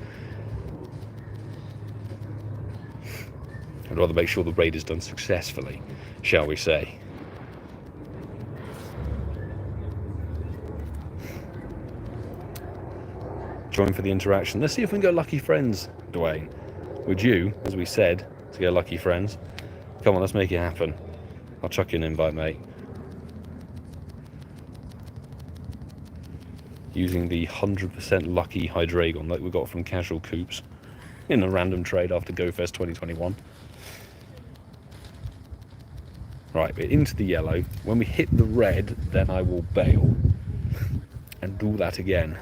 I'd rather make sure the raid is done successfully, shall we say. Join for the interaction. Let's see if we can go lucky friends, Dwayne. Would you, as we said, to go lucky friends? Come on, let's make it happen. I'll chuck you an invite, mate. Using the 100% lucky Hydreigon that we got from Casual Coops in a random trade after GoFest 2021. Right, we're into the yellow. When we hit the red, then I will bail and do that again.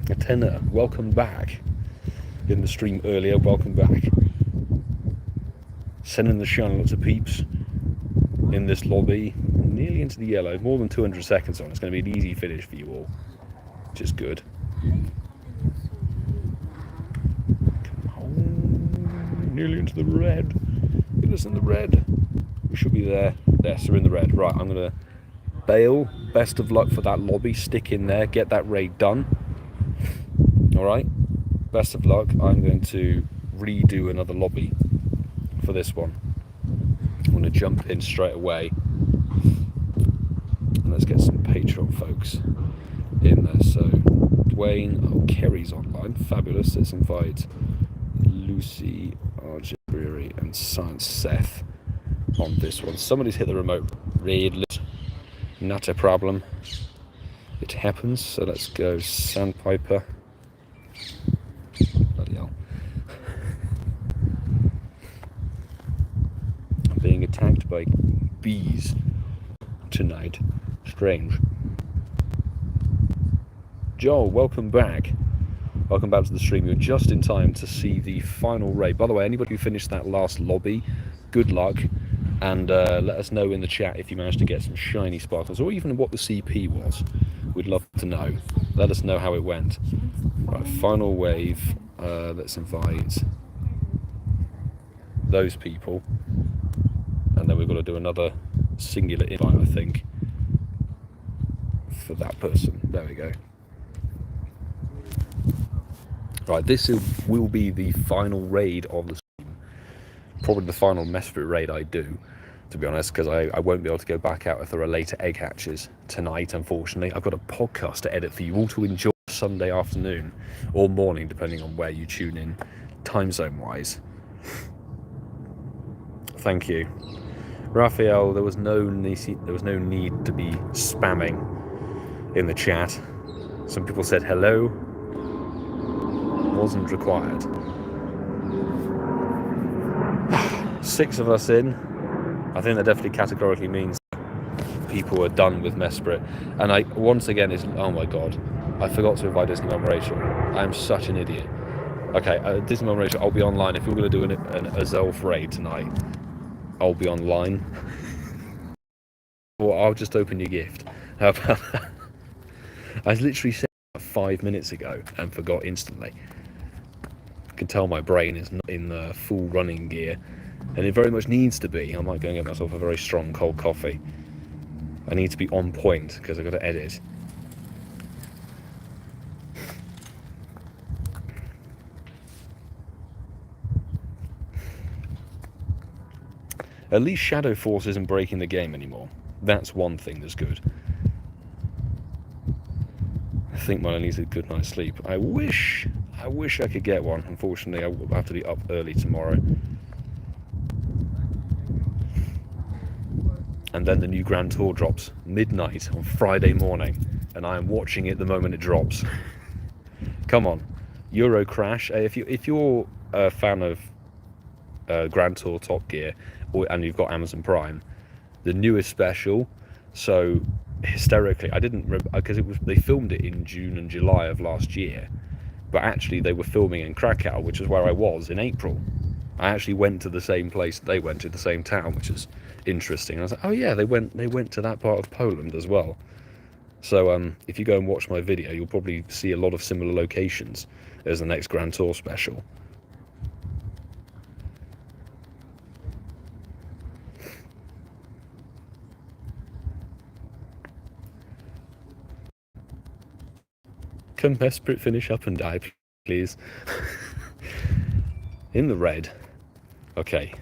A tenor, welcome back. In the stream earlier, welcome back. Sending the shine lots of peeps in this lobby. Nearly into the yellow, more than 200 seconds on. It's going to be an easy finish for you all, which is good. Come on, nearly into the red. Get us in the red. We should be there. Yes, we're in the red. Right, I'm going to bail. Best of luck for that lobby. Stick in there, get that raid done. Alright, best of luck. I'm going to redo another lobby for this one. I'm going to jump in straight away. And let's get some Patreon folks in there. So, Dwayne, oh, Kerry's online. Fabulous. Let's invite Lucy, BGerry, and Science Seth on this one. Somebody's hit the remote raid. Not a problem. It happens. So let's go Sandpiper. Bloody hell. I'm being attacked by bees tonight. Strange. Joel, welcome back. Welcome back to the stream. You're just in time to see the final raid. By the way, anybody who finished that last lobby, good luck. And let us know in the chat if you managed to get some shiny sparkles, or even what the CP was. We'd love to know. Let us know how it went. Right, final wave. Let's invite those people. And then we've got to do another singular invite, I think, for that person. There we go. Right, this will be the final raid of the stream. Probably the final Mesprit raid I do, to be honest, because I won't be able to go back out if there are later egg hatches tonight, unfortunately. I've got a podcast to edit for you all to enjoy Sunday afternoon or morning, depending on where you tune in, time zone wise. Thank you. Raphael, there was no need to be spamming in the chat. Some people said hello. Wasn't required. 6 of us in. I think that definitely categorically means people are done with Mesprit. And once again, oh my god, I forgot to invite TimbersGo Rachel. I am such an idiot. Okay, TimbersGo Rachel, I'll be online. If you're going to do an Azelf raid tonight, I'll be online. Or I'll just open your gift. How about that? I literally said 5 minutes ago and forgot instantly. I can tell my brain is not in the full running gear, and it very much needs to be. I might go and get myself a very strong cold coffee. I need to be on point because I've got to edit. At least Shadow Force isn't breaking the game anymore. That's one thing that's good. I think Milo needs a good night's sleep. I wish I could get one. Unfortunately, I will have to be up early tomorrow. And then the new Grand Tour drops midnight on Friday morning, and I am watching it the moment it drops. Come on, Euro Crash. If you're a fan of Grand Tour Top Gear, and you've got Amazon Prime, the newest special. So hysterically, I didn't because they filmed it in June and July of last year, but actually they were filming in Krakow, which is where I was in April. I actually went to the same place they went to, the same town, which is interesting. I was like, oh yeah, they went to that part of Poland as well. So if you go and watch my video, you'll probably see a lot of similar locations as the next Grand Tour special. Can Mesprit finish up and die, please? In the red. Okay.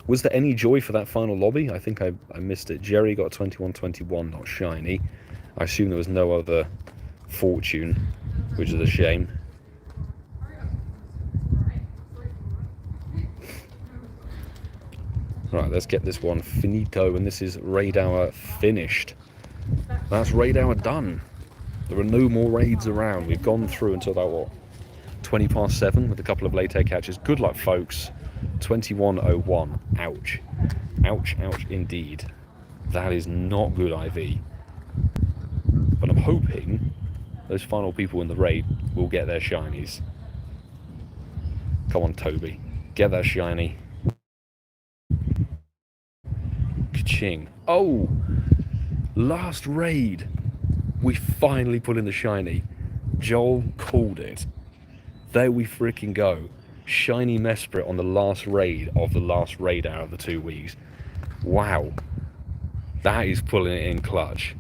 Was there any joy for that final lobby? I think I missed it. Jerry got 21-21, not shiny. I assume there was no other fortune, which is a shame. Right, let's get this one finito, and this is raid hour finished. That's raid hour done. There are no more raids around. We've gone through until about, what, 20 past 7 with a couple of late catches. Good luck, folks. 21:01. Ouch. Ouch, ouch indeed. That is not good IV. But I'm hoping those final people in the raid will get their shinies. Come on, Toby. Get that shiny. Ka-ching. Oh! Last raid. We finally put in the shiny. Joel called it. There we freaking go. Shiny Mesprit on the last raid of the last raid out of the 2 weeks. Wow. That is pulling it in clutch.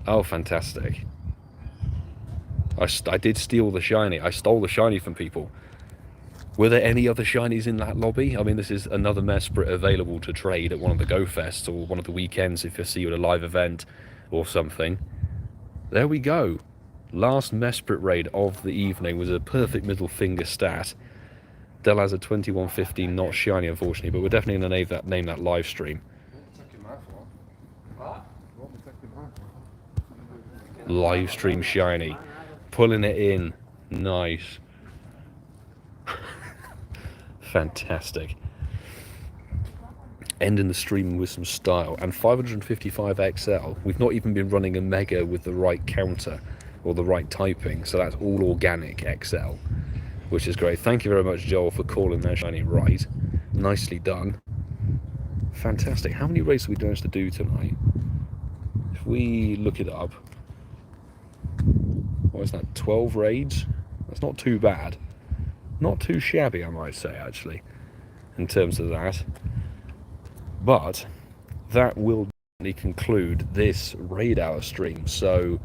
Oh, fantastic. I did steal the shiny. I stole the shiny from people. Were there any other shinies in that lobby? I mean, this is another Mesprit available to trade at one of the Go Fests or one of the weekends if you see you at a live event or something. There we go. Last Mesprit raid of the evening was a perfect middle finger stat. Del has a 21-15, not shiny unfortunately, but we're definitely going to name that live stream. Live stream shiny. Pulling it in. Nice. Fantastic. Ending the stream with some style. And 555 XL. We've not even been running a mega with the right counter or the right typing, so that's all organic XL, which is great. Thank you very much, Joel, for calling that shiny right. Nicely done. Fantastic. How many raids have we managed to do tonight? If we look it up, what is that, 12 raids? That's not too bad. Not too shabby, I might say, actually, in terms of that. But that will conclude this raid hour stream. So,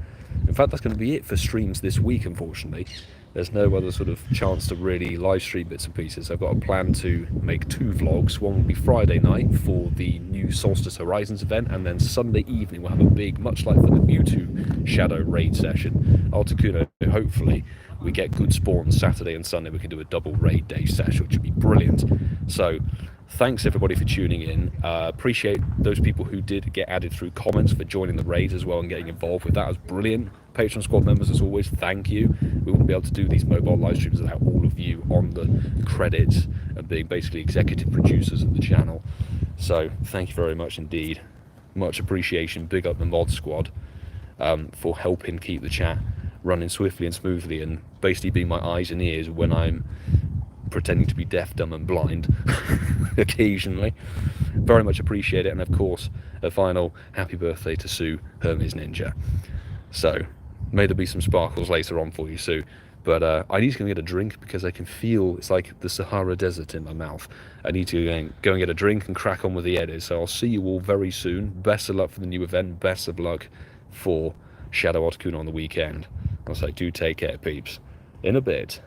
in fact, that's going to be it for streams this week, unfortunately. There's no other sort of chance to really live stream bits and pieces. I've got a plan to make 2 vlogs. One will be Friday night for the new Solstice Horizons event, and then Sunday evening we'll have a big, much like for the Mewtwo Shadow raid session. Articuno, hopefully, we get good spawns Saturday and Sunday. We can do a double raid day session, which would be brilliant. So, thanks everybody for tuning in. Appreciate those people who did get added through comments for joining the raid as well and getting involved with that. It was brilliant. Patreon squad members, as always, thank you. We wouldn't be able to do these mobile live streams without all of you on the credits and being basically executive producers of the channel. So thank you very much indeed. Much appreciation. Big up the mod squad for helping keep the chat running swiftly and smoothly and basically being my eyes and ears when I'm pretending to be deaf, dumb and blind occasionally. Very much appreciate it. And of course, a final happy birthday to Sue, HermesNinja. So May there be some sparkles later on for you, Sue. But I need to go and get a drink because I can feel it's like the Sahara Desert in my mouth. I need to go and get a drink and crack on with the edit. So I'll see you all very soon. Best of luck for the new event. Best of luck for Shadow Otacuna on the weekend. I'll say, do take care, peeps. In a bit.